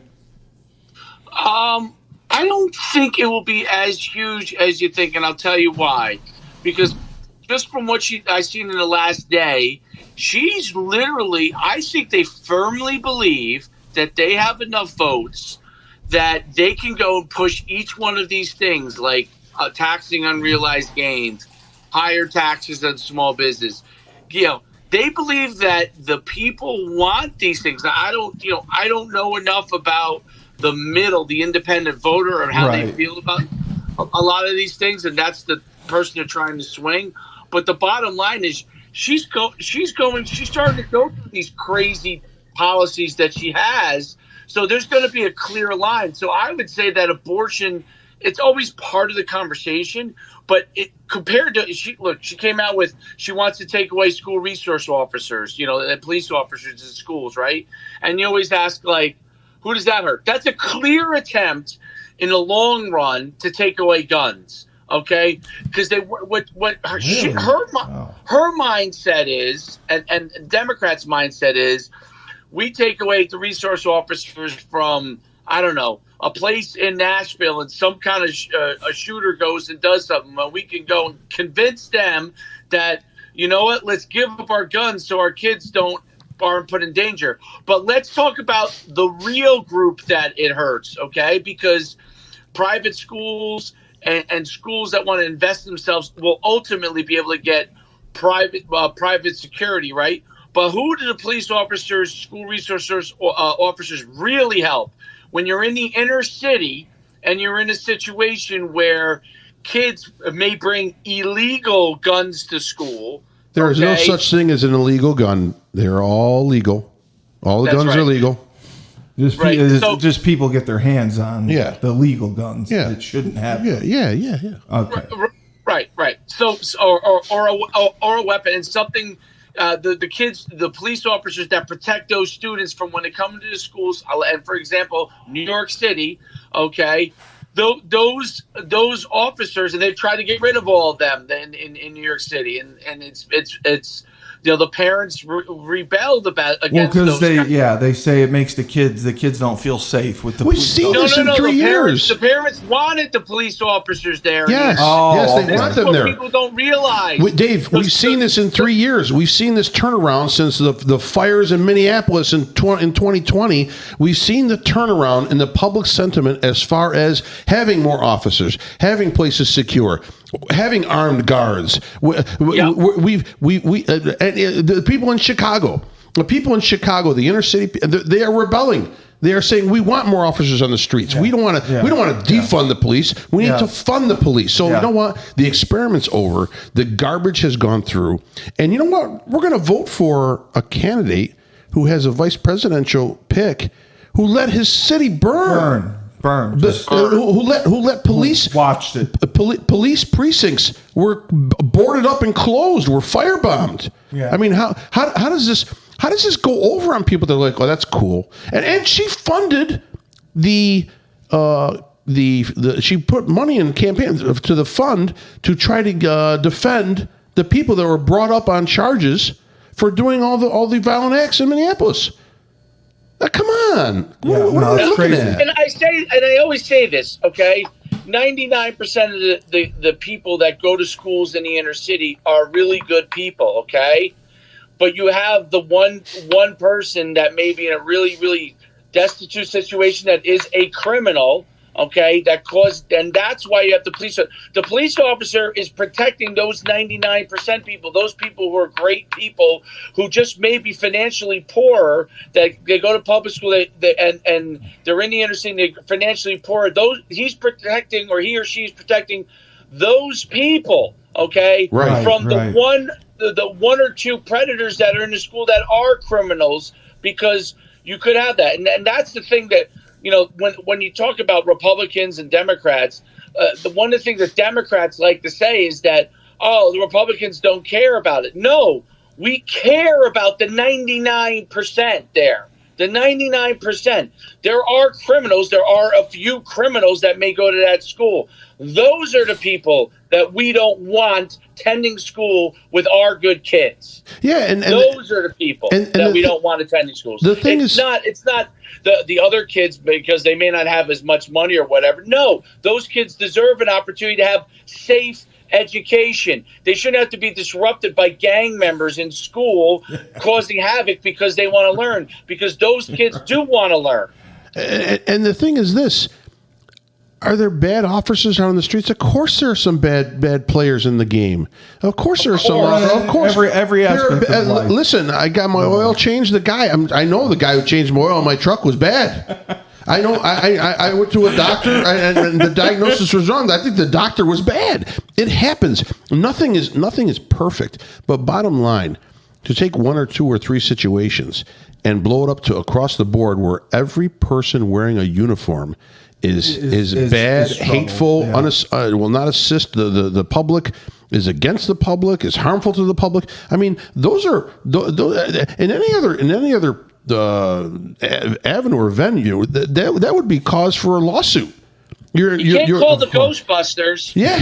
I don't think it will be as huge as you think, and I'll tell you why. Because just from what I've seen in the last day, she's literally, I think they firmly believe that they have enough votes that they can go and push each one of these things, like taxing unrealized gains, higher taxes on small business. They believe that the people want these things. Now, I don't know enough about the middle, the independent voter, and how they feel about a lot of these things, and that's the person they're trying to swing. But the bottom line is, she's starting to go through these crazy policies that she has. So there's going to be a clear line. So I would say that abortion, it's always part of the conversation, but compared to she came out with, she wants to take away school resource officers, and police officers in schools, right? And you always ask, like, who does that hurt? That's a clear attempt in the long run to take away guns, okay? Because her mindset is, and Democrats' mindset is, we take away the resource officers from, I don't know, a place in Nashville, and some kind of a shooter goes and does something, and we can go and convince them that, you know what, let's give up our guns so our kids aren't put in danger. But let's talk about the real group that it hurts, okay? Because private schools and schools that want to invest themselves will ultimately be able to get private security, right? But who do the police officers, school resources officers really help? When you're in the inner city and you're in a situation where kids may bring illegal guns to school. There is no such thing as an illegal gun. They're all legal. All the guns are legal. Just people get their hands on the legal guns that shouldn't have them. Yeah. Okay. Right. So or a weapon and something. The kids, the police officers that protect those students from when they come into the schools, and for example, New York City, okay, those officers, and they've tried to get rid of all of them in New York City, and it's the parents rebelled against because those they say it makes the kids don't feel safe with the We've police seen officers. this in 3 years. The parents wanted the police officers there. Yes, Oh, they want them What there. people don't realize. Dave, we've seen this in 3 years. We've seen this turnaround since the fires in Minneapolis in 2020. We've seen the turnaround in the public sentiment as far as having more officers, having places secure, having armed guards. The people in Chicago, the inner city, they are rebelling. They are saying we want more officers on the streets. We don't want to. We don't want to defund the police. We need to fund the police. So you know what? The experiment's over. The garbage has gone through. And you know what? We're going to vote for a candidate who has a vice presidential pick who let his city burn. Who let police watched it? Police precincts were boarded up and closed. Were firebombed. Yeah. I mean, how does this? How does this go over on people that are like, oh, that's cool? And she funded the she put money in campaigns to the fund to try to defend the people that were brought up on charges for doing all the violent acts in Minneapolis. Come on, what are we looking at? And I always say this, okay? 99% of the people that go to schools in the inner city are really good people, okay? But you have the one person that may be in a really, really destitute situation that is a criminal, okay, and that's why you have the police. The police officer is protecting those 99% people, those people who are great people who just may be financially poorer, that they go to public school and they're in the inner city, they're financially poorer. He's protecting, or he or she is protecting those people, okay, from the one or two predators that are in the school that are criminals, because you could have that. And that's the thing that, when you talk about Republicans and Democrats, one of the things that Democrats like to say is that, the Republicans don't care about it. No, we care about the 99% there. The 99%. There are criminals. There are a few criminals that may go to that school. Those are the people that we don't want tending school with our good kids. Yeah, and those are the people that we don't want attending schools. The thing it's not the other kids because they may not have as much money or whatever. No, those kids deserve an opportunity to have safe education. They shouldn't have to be disrupted by gang members in school causing havoc because they want to learn, because those kids do want to learn. And the thing is this: are there bad officers out on the streets? Of course, there are some bad players in the game. Of course, there are some. Of course, every aspect of life. Listen, I got my oil changed. I know the guy who changed my oil in my truck was bad. I know. I went to a doctor, and the diagnosis was wrong. I think the doctor was bad. It happens. Nothing is perfect. But bottom line, to take one or two or three situations and blow it up to across the board, where every person wearing a uniform is bad, hateful, will not assist the public, is against the public, is harmful to the public. I mean, those are in any other avenue or venue that would be cause for a lawsuit. You can't call the Ghostbusters. Yeah,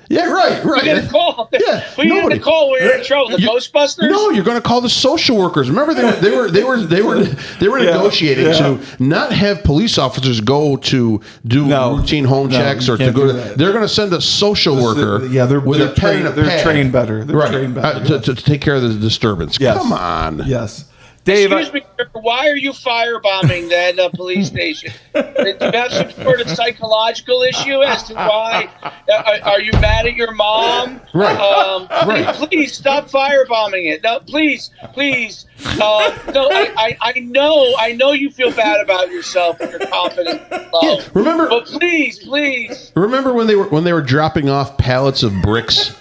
yeah, right. You're gonna call. Yeah, who are you gonna call when you're in trouble? The Ghostbusters? No, you're going to call the social workers. Remember, they were negotiating to not have police officers go to do routine home checks or to go. They're going to send a social worker. With a pen and a pad. They're trained better. They're trained better to take care of the disturbance. Yes. Come on. Yes. Dave, excuse me, why are you firebombing that police station? Do you have some sort of psychological issue as to why? Are you mad at your mom? Right. Please stop firebombing it. No, please. No, I know you feel bad about yourself and your confidence. Yeah, remember? But please. Remember when they were dropping off pallets of bricks?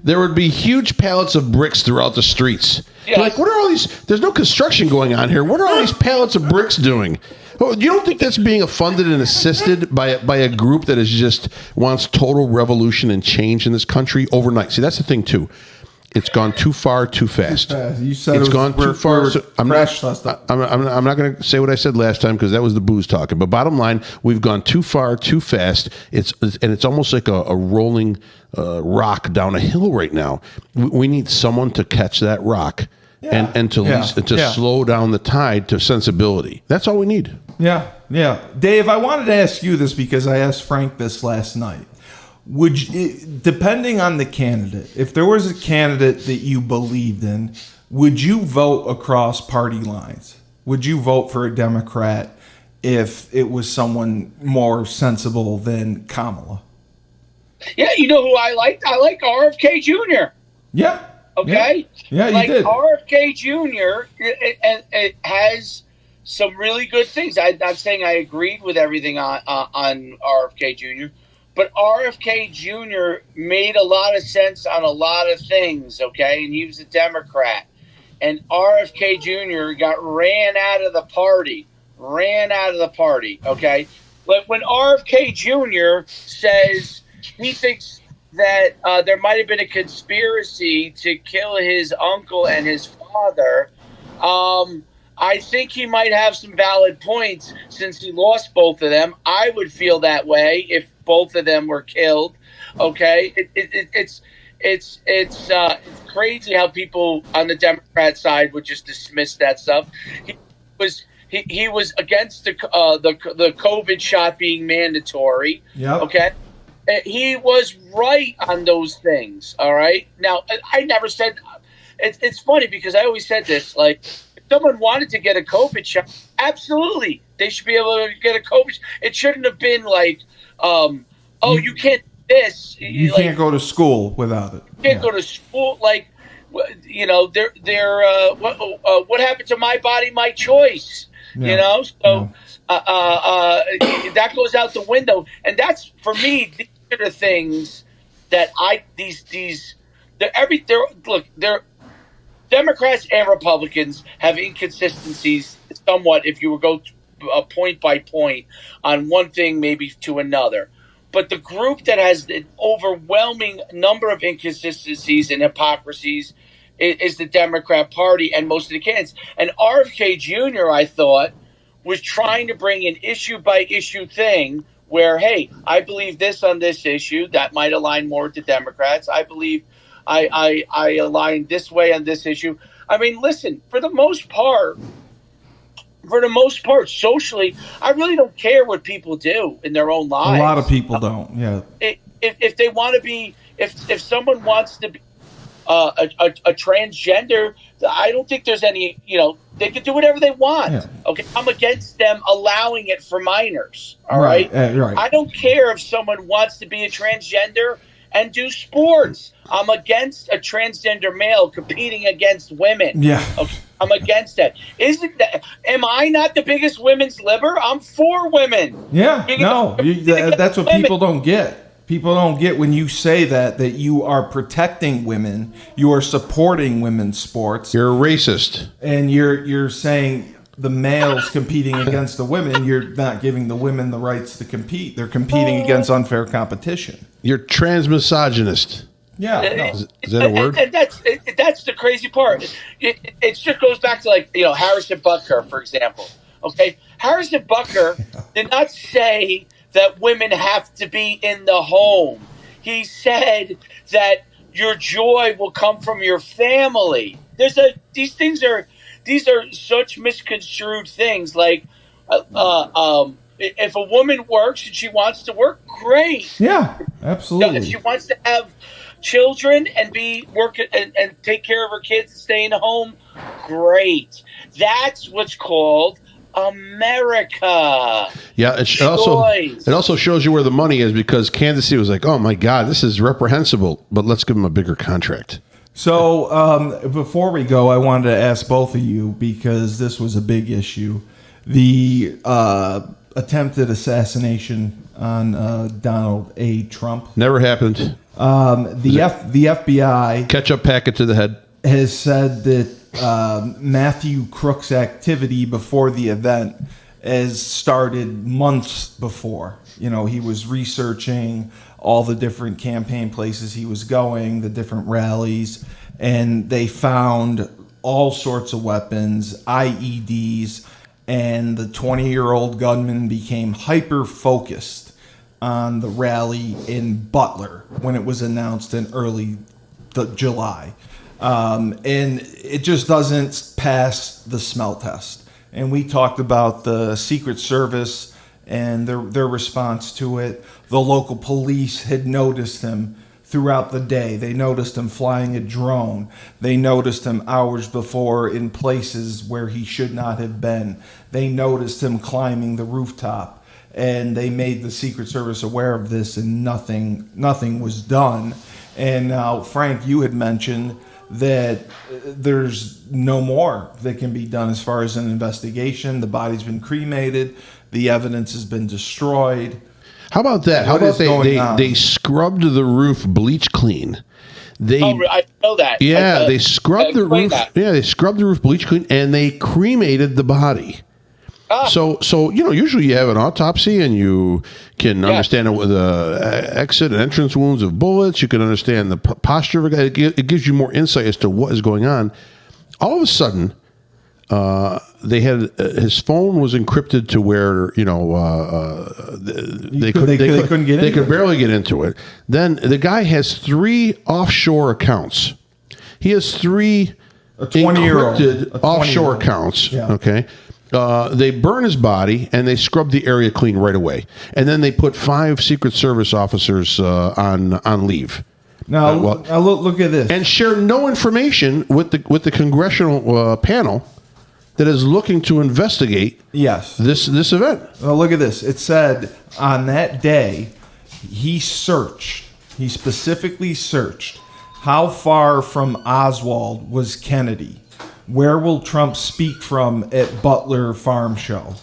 There would be huge pallets of bricks throughout the streets. Yes. Like, what are all these? There's no construction going on here. What are all these pallets of bricks doing? Oh, you don't think that's being funded and assisted by a group that is just wants total revolution and change in this country overnight? See, that's the thing too. It's gone too far, too fast. You said It's gone too far. So I'm not going to say what I said last time because that was the booze talking. But bottom line, we've gone too far, too fast. It's almost like a rolling rock down a hill right now. We need someone to catch that rock and to slow down the tide to sensibility. That's all we need. Yeah. Dave, I wanted to ask you this because I asked Frank this last night. Would you, depending on the candidate, if there was a candidate that you believed in, would you vote across party lines? Would you vote for a Democrat if it was someone more sensible than Kamala? Yeah, you know who I liked? I like RFK Jr. Yeah. Okay? Yeah, you like did. RFK Jr., it has some really good things. I'm not saying I agreed with everything on RFK Jr., but RFK Jr. made a lot of sense on a lot of things, okay? And he was a Democrat. And RFK Jr. got ran out of the party, okay? But when RFK Jr. says he thinks that there might have been a conspiracy to kill his uncle and his father, I think he might have some valid points since he lost both of them. I would feel that way if both of them were killed. Okay, it's crazy how people on the Democrat side would just dismiss that stuff. He was against the COVID shot being mandatory. Yeah. Okay. He was right on those things. All right. Now, I never said. It's funny because I always said this. Like, if someone wanted to get a COVID shot, absolutely, they should be able to get a COVID. It shouldn't have been like, you can't do this. You can't go to school without it. You can't go to school. Like, you know, what happened to my body, my choice? Yeah. You know, so that goes out the window, and that's for me. These are the things that they're Democrats and Republicans have inconsistencies somewhat. If you were go point by point on one thing, maybe to another. But the group that has an overwhelming number of inconsistencies and hypocrisies is the Democrat Party and most of the candidates. And RFK Jr., I thought, was trying to bring an issue-by-issue thing where, hey, I believe this on this issue. That might align more with the Democrats. I believe I align this way on this issue. I mean, listen, for the most part, socially, I really don't care what people do in their own lives. A lot of people don't. Yeah. If they want to be, if someone wants to be a transgender, I don't think there's any. You know, they can do whatever they want. Yeah. Okay, I'm against them allowing it for minors. All right. Right. I don't care if someone wants to be a transgender and do sports. I'm against a transgender male competing against women. Yeah. Okay. I'm against that. Am I not the biggest women's libber? I'm for women. Yeah. That's what people don't get. People don't get when you say that you are protecting women, you are supporting women's sports. You're a racist. And you're saying the males competing against the women, you're not giving the women the rights to compete. They're competing against unfair competition. You're transmisogynist. Yeah. No. Is that a word? And that's the crazy part. It just goes back to, like, you know, Harrison Butker, for example. Okay? Harrison Butker did not say that women have to be in the home. He said that your joy will come from your family. These are such misconstrued things. Like, if a woman works and she wants to work, great. Yeah, absolutely. If she wants to have children and and take care of her kids and stay in the home, great. That's what's called America. Yeah, it also shows you where the money is, because Kansas City was like, oh my God, this is reprehensible, but let's give them a bigger contract. So before we go, I wanted to ask both of you, because this was a big issue, the attempted assassination on Donald A. Trump. Never happened. The FBI ketchup packet to the head has said that Matthew Crook's activity before the event has started months before. He was researching all the different campaign places he was going, the different rallies, and they found all sorts of weapons, IEDs, and the 20-year-old gunman became hyper-focused on the rally in Butler when it was announced in early July. And it just doesn't pass the smell test. And we talked about the Secret Service and their response to it. The local police had noticed him throughout the day. They noticed him flying a drone. They noticed him hours before in places where he should not have been. They noticed him climbing the rooftop, and they made the Secret Service aware of this, and nothing was done. And now, Frank, you had mentioned that there's no more that can be done as far as an investigation. The body's been cremated. The evidence has been destroyed. How about that? How about they scrubbed the roof bleach clean? I know that. Yeah, they scrubbed the roof. Yeah, they scrubbed the roof bleach clean, and they cremated the body. So usually you have an autopsy, and you can understand it with exit and entrance wounds of bullets. You can understand the posture of a guy. It gives you more insight as to what is going on. All of a sudden, they had his phone was encrypted to where they couldn't get. They could barely get into it. Then the guy has 3 offshore accounts. He has 3 encrypted offshore accounts. Yeah. Okay. They burn his body and they scrub the area clean right away, and then they put 5 Secret Service officers on leave. Now, look at this, and share no information with the congressional panel that is looking to investigate this event. Well, look at this. It said on that day he specifically searched how far from Oswald was Kennedy. Where will Trump speak from at Butler Farm Show?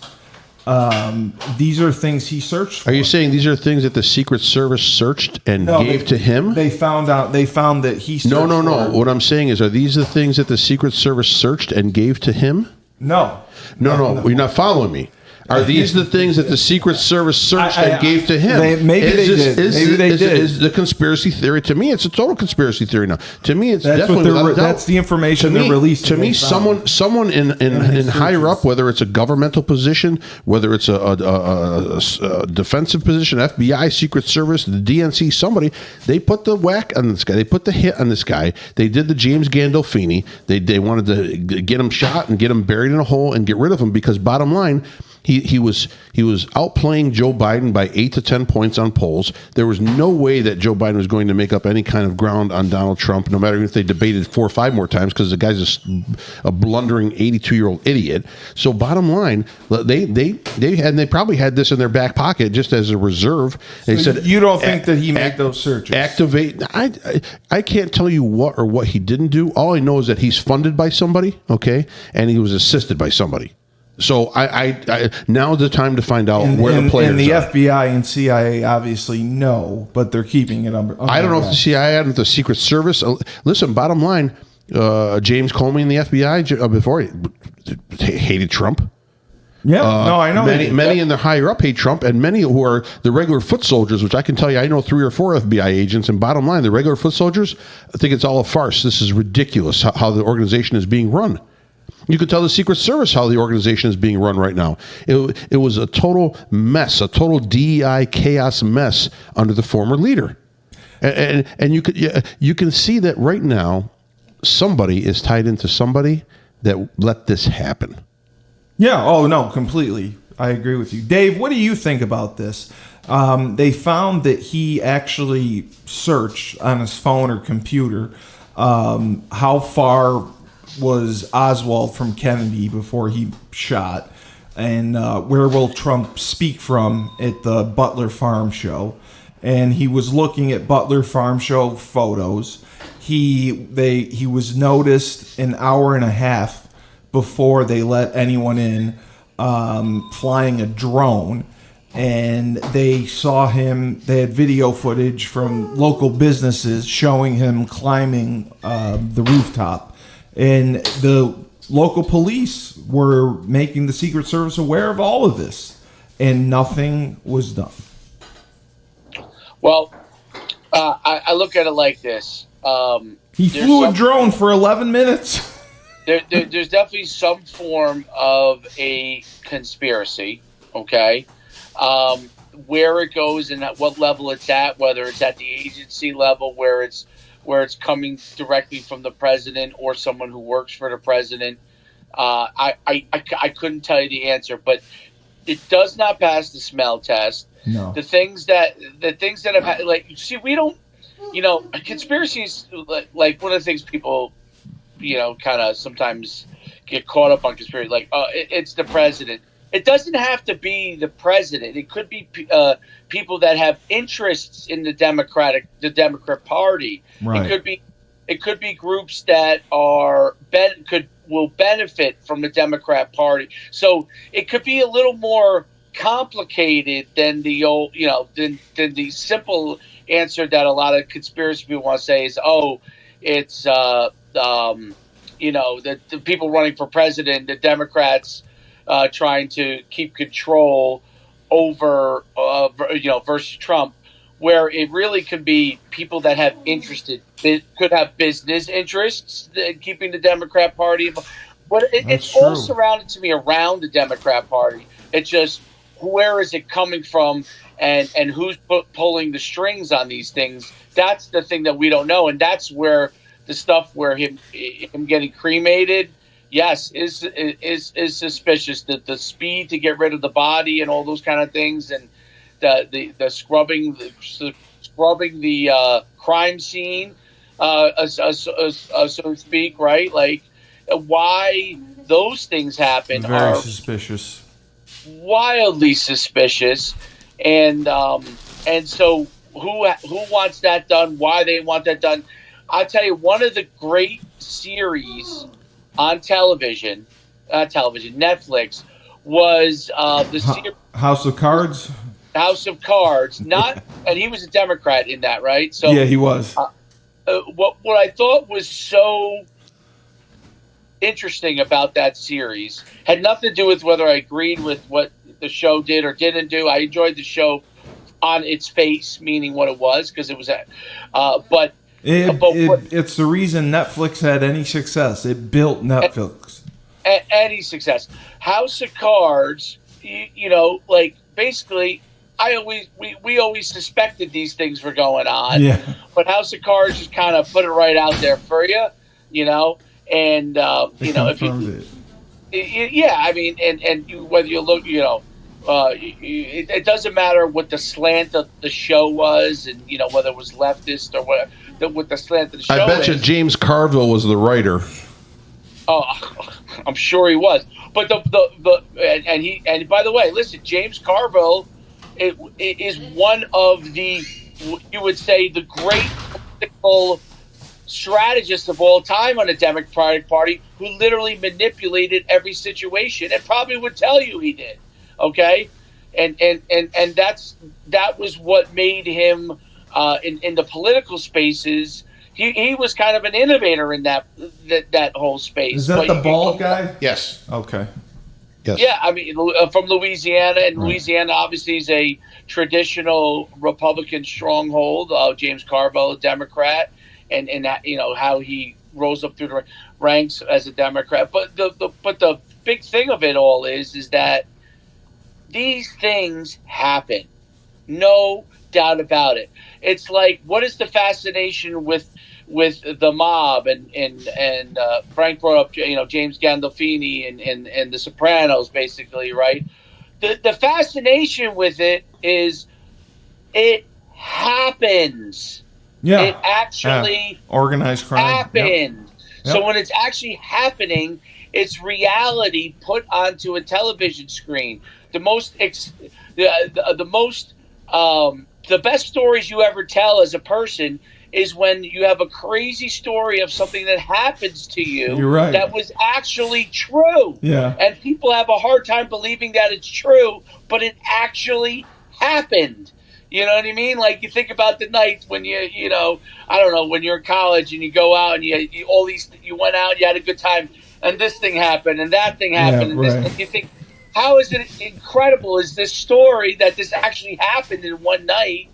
These are things he searched for. Are you saying these are things that the Secret Service searched and gave to him? They found that he searched No. What I'm saying is, are these the things that the Secret Service searched and gave to him? No. You're not following me. Are these the things that the Secret Service searched and gave to him? Maybe they did. Is the conspiracy theory? To me, it's a total conspiracy theory now. To me, it's definitely that's the information they're releasing. To me, someone in higher up, whether it's a governmental position, whether it's a defensive position, FBI, Secret Service, the DNC, somebody, they put the whack on this guy. They put the hit on this guy. They did the James Gandolfini. They wanted to get him shot and get him buried in a hole and get rid of him, because bottom line, He was outplaying Joe Biden by 8 to 10 points on polls. There was no way that Joe Biden was going to make up any kind of ground on Donald Trump, no matter if they debated 4 or 5 more times, because the guy's a blundering 82-year-old idiot. So bottom line, they probably had this in their back pocket just as a reserve. They said, you don't think that he made those searches? Activate. I can't tell you what he didn't do. All I know is that he's funded by somebody, okay, and he was assisted by somebody. So I now is the time to find out where the players are. And the FBI and CIA obviously know, but they're keeping it under. I don't know if the CIA and the Secret Service. Listen, bottom line, James Comey and the FBI before he hated Trump. Yeah, I know. Many in the higher up hate Trump, and many who are the regular foot soldiers, which I can tell you, I know 3 or 4 FBI agents. And bottom line, the regular foot soldiers, I think it's all a farce. This is ridiculous how the organization is being run. You could tell the Secret Service how the organization is being run right now. It was a total mess, a total DEI chaos mess under the former leader. And you can see that right now, somebody is tied into somebody that let this happen. Yeah. Oh, no, completely. I agree with you. Dave, what do you think about this? They found that he actually searched on his phone or computer how far was Oswald from Kennedy before he shot, and where will Trump speak from at the Butler Farm Show. And he was looking at Butler Farm Show photos. He was noticed an hour and a half before they let anyone in, flying a drone, and they saw him. They had video footage from local businesses showing him climbing the rooftop. And the local police were making the Secret Service aware of all of this, and nothing was done. Well, I look at it like this. He flew a drone for 11 minutes. There's definitely some form of a conspiracy, okay? Where it goes and at what level it's at, whether it's at the agency level, where it's coming directly from the president or someone who works for the president. I couldn't tell you the answer, but it does not pass the smell test. No. The things that have had, like, see, we don't, conspiracies, like one of the things people, kind of sometimes get caught up on conspiracy, like, it's the president. It doesn't have to be the president. It could be people that have interests in the Democrat Party. Right. It could be groups that will benefit from the Democrat Party. So it could be a little more complicated than the old, than the simple answer that a lot of conspiracy people want to say is, it's the people running for president, the Democrats trying to keep control over versus Trump, where it really could be people that have could have business interests in keeping the Democrat Party. But it's all surrounded to me around the Democrat Party. It's just, where is it coming from, and who's pulling the strings on these things? That's the thing that we don't know, and that's where the stuff where him getting cremated, yes, is suspicious. The speed to get rid of the body and all those kind of things, and the scrubbing the crime scene, so to speak, right? Like, why those things happen are suspicious, wildly suspicious, and so who wants that done? Why they want that done? I'll tell you, one of the great series on television, Netflix, was the series House of Cards. House of Cards, and he was a Democrat in that, right? So yeah, he was. What I thought was so interesting about that series had nothing to do with whether I agreed with what the show did or didn't do. I enjoyed the show on its face, meaning what it was, because it was it's the reason Netflix had any success. It built Netflix. Any success. House of Cards, like, basically, we always suspected these things were going on. Yeah. But House of Cards just kind of put it right out there for you, and if you, yeah, I mean, and you, whether you look, it doesn't matter what the slant of the show was, and whether it was leftist or whatever. With the slant of the show, I bet you James Carville was the writer. Oh, I'm sure he was. But and by the way, listen, James Carville is one of the, you would say, the great political strategists of all time on the Democratic Party, who literally manipulated every situation, and probably would tell you he did. Okay, and that was what made him in the political spaces. He was kind of an innovator in that whole space. Is that the bald guy? Yes. Okay. Yes. Yeah, I mean, from Louisiana, and Louisiana obviously is a traditional Republican stronghold. James Carville, a Democrat, and that, how he rose up through the ranks as a Democrat. But the big thing of it all is that these things happen, no doubt about it. It's like, what is the fascination with the mob, and Frank brought up James Gandolfini and the Sopranos, basically, right? The fascination with it is it happens. Yeah, it actually organized crime happened. Yep. So when it's actually happening, it's reality put onto a television screen. The best stories you ever tell as a person is when you have a crazy story of something that happens to you. You're right. That was actually true. Yeah. And people have a hard time believing that it's true, but it actually happened. You know what I mean? Like, you think about the nights when I don't know, when you're in college and you go out and you went out, you had a good time, and this thing happened and that thing happened, and right. this, and you think, how is it incredible is this story that this actually happened in one night,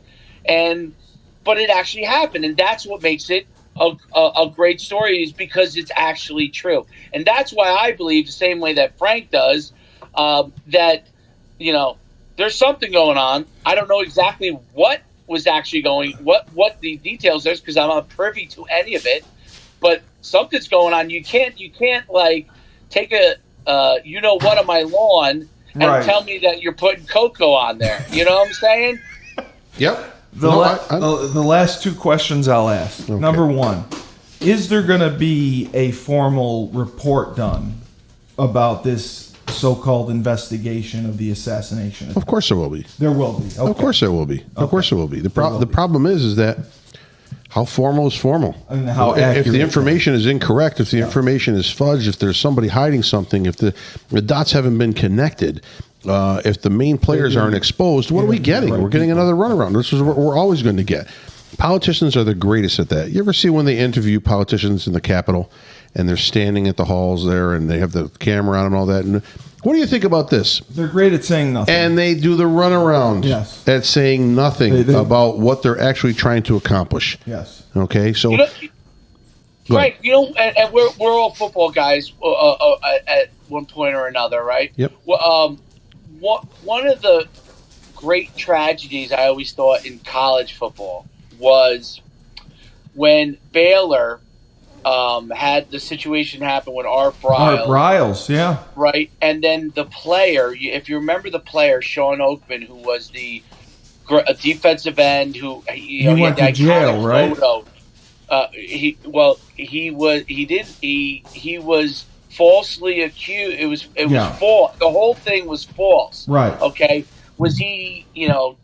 but it actually happened, and that's what makes it a great story, is because it's actually true. And that's why I believe, the same way that Frank does, that, you know, there's something going on. I don't know exactly what was actually what the details is, because I'm not privy to any of it, but something's going on. You can't like take a you know what on my lawn and tell me that you're putting cocoa on there. You know what I'm saying? Yep. The last two questions I'll ask. Okay. Number one, is there going to be a formal report done about this so-called investigation of the assassination? Of course there will be. There will be. Okay. Of course there will be. Of course there will be. The problem is that how formal is formal? And how if the information is incorrect, if the information is fudged, if there's somebody hiding something, if the dots haven't been connected, if the main players aren't exposed, what are we getting? We're getting another runaround. This is what we're always going to get. Politicians are the greatest at that. You ever see when they interview politicians in the Capitol and they're standing at the halls there and they have the camera on them and all that? And what do you think about this? They're great at saying nothing. And they do the runaround at saying nothing about what they're actually trying to accomplish. Yes. Okay, so... Frank, you know, and we're all football guys at one point or another, right? Yep. Well, one of the great tragedies I always thought in college football was when Baylor had the situation happen with Art Briles, yeah. Right, and then the player, if you remember the player, Sean Oakman, who was a defensive end, who he went to jail, right? Photo. He was falsely accused. It was false. The whole thing was false. Right. Okay. Was he, you know,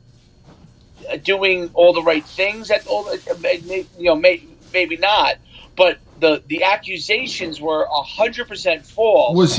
doing all the right things? Maybe not. But the accusations were 100% false. Was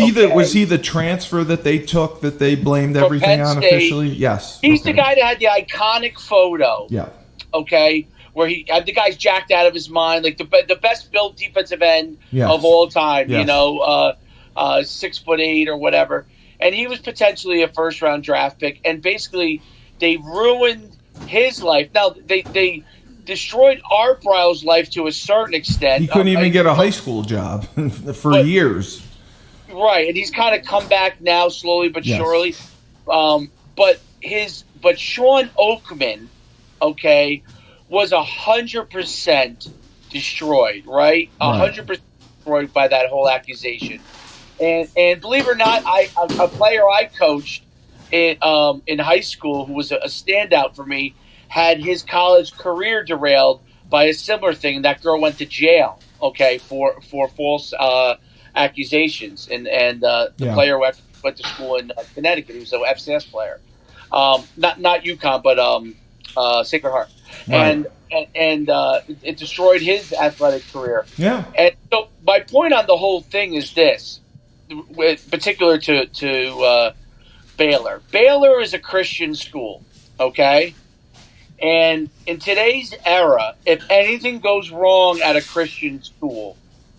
he the transfer that they took that they blamed everything on officially? Yes. He's the guy that had the iconic photo. Yeah. Okay. Where the guy's jacked out of his mind, like the best built defensive end of all time, you know, 6'8" or whatever. And he was potentially a first round draft pick. And basically, they ruined his life. Now they destroyed Art Briles' life to a certain extent. He couldn't even get a high school job for years. Right, and he's kind of come back now, slowly but surely. But Sean Oakman, okay, was 100% destroyed, right? 100% destroyed by that whole accusation. And believe it or not, a player I coached in high school who was a standout for me had his college career derailed by a similar thing. That girl went to jail, okay, for false accusations. And the player went to school in Connecticut. He was an FCS player. Not UConn, but Sacred Heart. Right. And it destroyed his athletic career. Yeah. And so my point on the whole thing is this, with particular to Baylor. Baylor is a Christian school, okay? And in today's era, if anything goes wrong at a Christian school,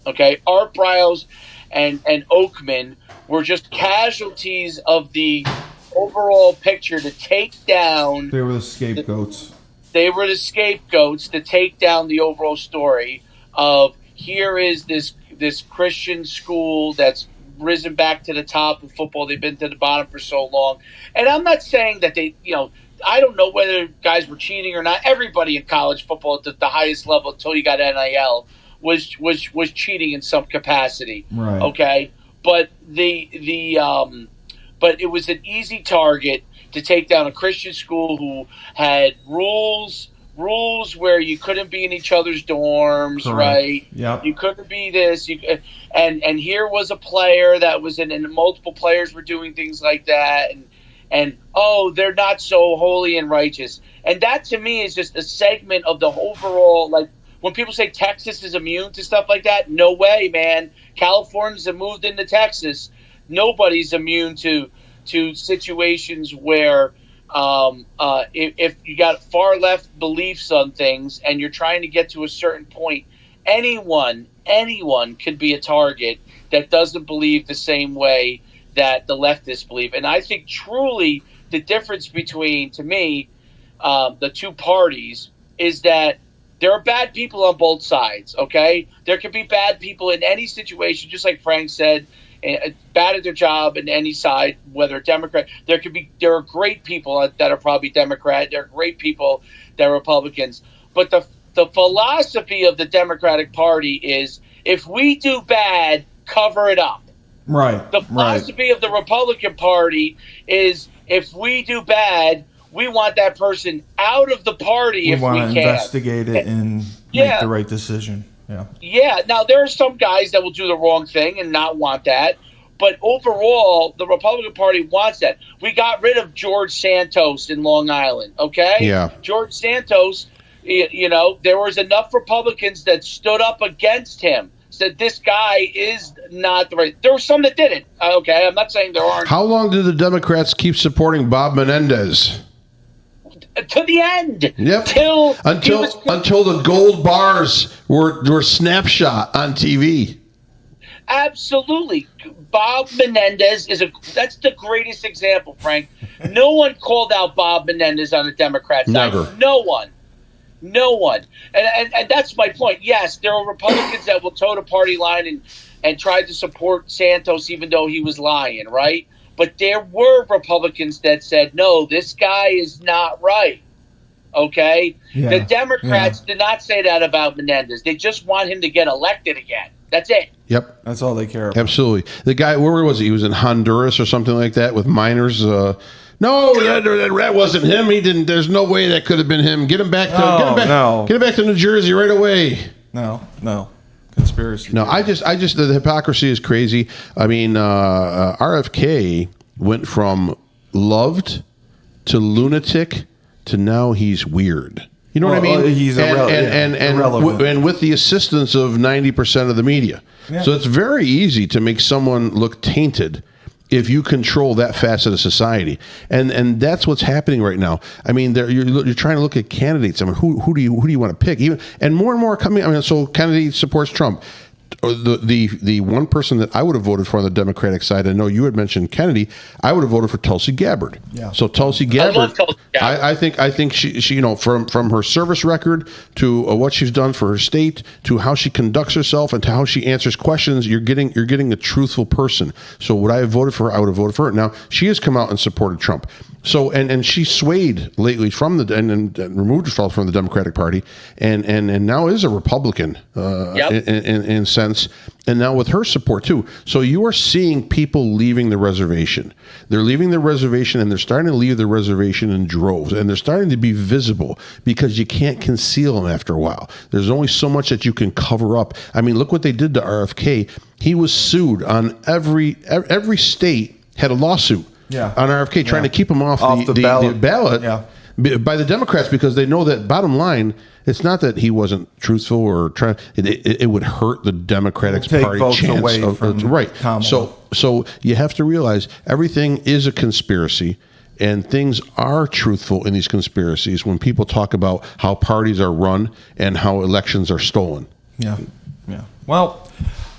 okay, Art Briles and Oakman were just casualties of the overall picture to take down. They were the scapegoats. They were the scapegoats to take down the overall story of here is this Christian school that's risen back to the top of football. They've been to the bottom for so long. And I'm not saying that they, you know, I don't know whether guys were cheating or not. Everybody in college football at the highest level until you got NIL was cheating in some capacity. Right. Okay. But but it was an easy target to take down a Christian school who had rules where you couldn't be in each other's dorms, correct, right? Yep. You couldn't be this. And here was a player that was in, and multiple players were doing things like that. And they're not so holy and righteous. And that to me is just a segment of the overall, like when people say Texas is immune to stuff like that, no way, man. Californians have moved into Texas. Nobody's immune to situations where if you got far left beliefs on things and you're trying to get to a certain point, anyone could be a target that doesn't believe the same way that the leftists believe. And I think truly the difference between, to me, the two parties is that there are bad people on both sides, okay? There can be bad people in any situation, just like Frank said, bad at their job in any side, whether Democrat. There are great people that are probably Democrat. There are great people that are Republicans. But the philosophy of the Democratic Party is, if we do bad, cover it up. Right. The philosophy of the Republican Party is, if we do bad, we want that person out of the party if we can. We want to investigate it and make the right decision. Yeah. Yeah. Now, there are some guys that will do the wrong thing and not want that. But overall, the Republican Party wants that. We got rid of George Santos in Long Island, okay? Yeah. George Santos, there was enough Republicans that stood up against him, said this guy is not the right. There were some that didn't. Okay, I'm not saying there aren't. How long did the Democrats keep supporting Bob Menendez? To the end. Yep. Until the gold bars were snapshot on TV. Absolutely. Bob Menendez that's the greatest example, Frank. No one called out Bob Menendez on the Democrat side. Never. No one. And that's my point. Yes, there are Republicans that will toe the party line and try to support Santos even though he was lying, right? But there were Republicans that said, no, this guy is not right. Okay? Yeah, the Democrats did not say that about Menendez. They just want him to get elected again. That's it. Yep. That's all they care about. Absolutely. The guy, where was he? He was in Honduras or something like that with minors. No, that wasn't him. He didn't. There's no way that could have been him. Get him back to New Jersey right away. No. Conspiracy. No, I just the hypocrisy is crazy. I mean, RFK went from loved to lunatic to now he's weird. You know what I mean? He's irrelevant. And with the assistance of 90% of the media. Yeah. So it's very easy to make someone look tainted if you control that facet of society. And that's what's happening right now. I mean, you're trying to look at candidates. I mean, who do you want to pick? And more coming. I mean, so Kennedy supports Trump. The one person that I would have voted for on the Democratic side, I know you had mentioned Kennedy, I would have voted for Tulsi Gabbard. Yeah. So Tulsi Gabbard, I love Tulsi Gabbard. I think she from her service record to what she's done for her state to how she conducts herself and to how she answers questions, you're getting a truthful person. So would I have voted for her? I would have voted for her. Now she has come out and supported Trump. So and she swayed lately from and removed herself from the Democratic Party and now is a Republican in sense, and now with her support too. So you are seeing people leaving the reservation. They're leaving the reservation and they're starting to leave the reservation in droves, and they're starting to be visible because you can't conceal them after a while. There's only so much that you can cover up. I mean, look what they did to RFK. He was sued on every state had a lawsuit. Yeah. On RFK, trying to keep him off the ballot by the Democrats because they know that bottom line, it's not that he wasn't truthful or trying. It would hurt the Democratic Party chance away of right. Kamala. So you have to realize everything is a conspiracy. And things are truthful in these conspiracies when people talk about how parties are run and how elections are stolen. Yeah. Well,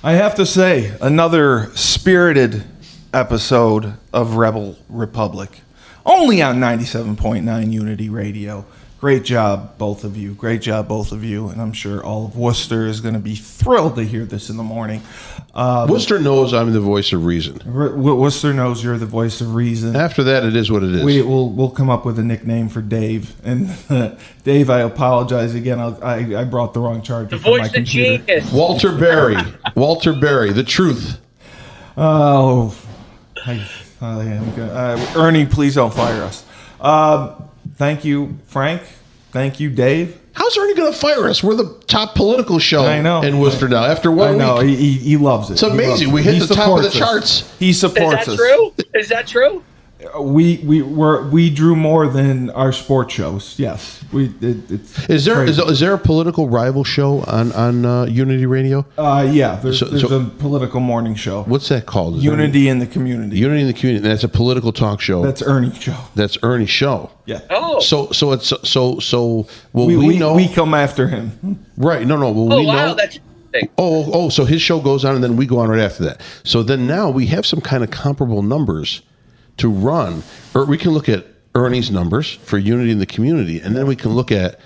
I have to say, another spirited episode of Rebel Republic, only on 97.9 Unity Radio. Great job, both of you. And I'm sure all of Worcester is going to be thrilled to hear this in the morning. Worcester knows I'm the voice of reason. Worcester knows you're the voice of reason. After that, it is what it is. We'll come up with a nickname for Dave. And Dave, I apologize again. I brought the wrong charger for my computer. Genius. Walter Berry, the truth. Oh, Ernie, please don't fire us. Thank you, Frank. Thank you, Dave. How's Ernie going to fire us? We're the top political show in Worcester now. After 1 week, I know he loves it. It's amazing. We hit the top of the charts. He supports us. Is that true? We drew more than our sports shows. Yes, Is there a political rival show on Unity Radio? Yeah, there's a political morning show. What's that called? Unity in the Community. Unity in the Community. And that's a political talk show. That's Ernie's show. That's Ernie's show. Yeah. Oh. So we know we come after him. Right. No. Well, oh we wow, know. that's interesting. Oh. So his show goes on, and then we go on right after that. So then now we have some kind of comparable numbers to run, or we can look at Ernie's numbers for unity in the community, and then we can look at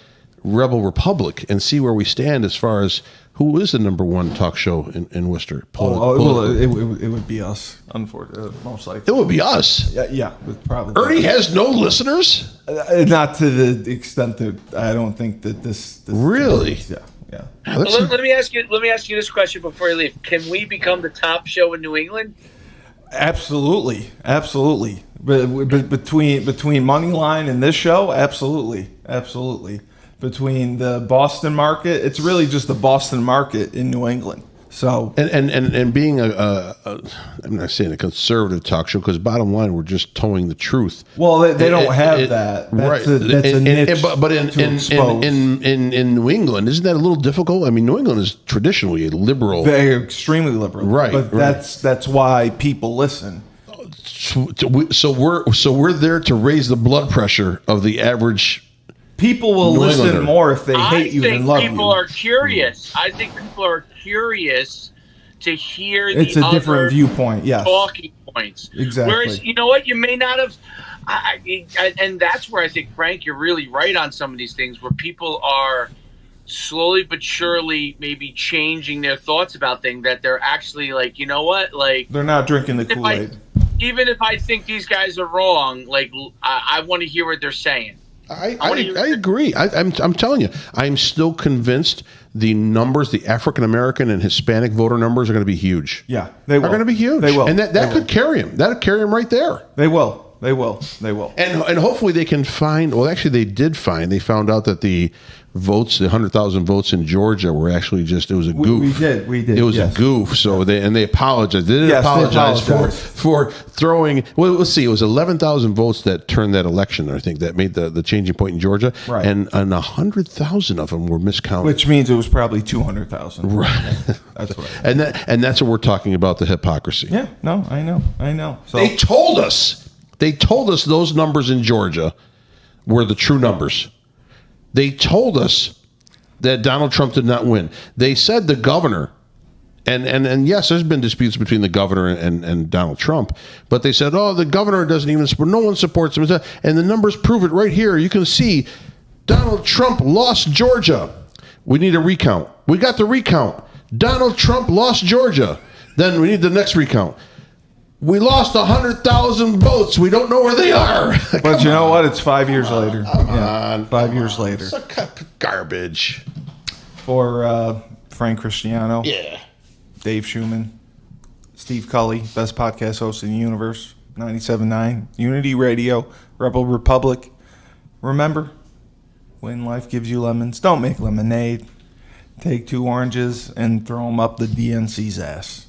Rebel Republic and see where we stand as far as who is the number one talk show in Worcester. It would be us, unfortunately, most likely. It would be us. Yeah, probably. Ernie has no listeners? Not to the extent that I don't think that this really? Yeah. Let me ask you this question before you leave. Can we become the top show in New England? Absolutely. But between Moneyline and this show, absolutely. Between the Boston market, it's really just the Boston market in New England. So and being I'm not saying a conservative talk show, because bottom line, we're just towing the truth. Well, they don't have that. Right. That's a niche. But in New England, isn't that a little difficult? I mean, New England is traditionally a liberal. They're extremely liberal. Right. But that's why people listen. So we're there to raise the blood pressure of the average. People will listen more if they hate you than love you. I think people are curious. I think people are curious to hear it's the a different viewpoint. Yeah, talking points. Exactly. Whereas, you know what? You may not have. And that's where I think, Frank, you're really right on some of these things, where people are slowly but surely maybe changing their thoughts about things, that they're actually like, you know what? Like, they're not drinking the Kool-Aid. Even if I think these guys are wrong, like, I want to hear what they're saying. I agree. I'm telling you, I'm still convinced the numbers, the African American and Hispanic voter numbers, are going to be huge. Yeah, they will. Are going to be huge. They will. And that could carry them. That'll carry them right there. They will. And hopefully they can find. Well, actually, they did find. They found out that the votes, the 100,000 votes in Georgia, were actually just. It was a goof. We did. It was a goof. So they apologized. They did apologize for throwing. Well, let's see. It was 11,000 votes that turned that election. I think that made the changing point in Georgia. Right. And 100,000 of them were miscounted. Which means it was probably 200,000. Right. That's right. And that's what we're talking about, the hypocrisy. Yeah. No, I know. So They told us those numbers in Georgia were the true numbers. They told us that Donald Trump did not win. They said the governor, and yes, there's been disputes between the governor and Donald Trump, but they said, the governor doesn't even support, no one supports him. And the numbers prove it right here. You can see Donald Trump lost Georgia. We need a recount. We got the recount. Donald Trump lost Georgia. Then we need the next recount. We lost 100,000 votes. We don't know where they are. But you know what? It's 5 years later. Come on. 5 years later. It's a garbage. For Frank Cristiano. Yeah. Dave Schuman. Steve Cully. Best podcast host in the universe. 97.9. Unity Radio. Rebel Republic. Remember, when life gives you lemons, don't make lemonade. Take 2 oranges and throw them up the DNC's ass.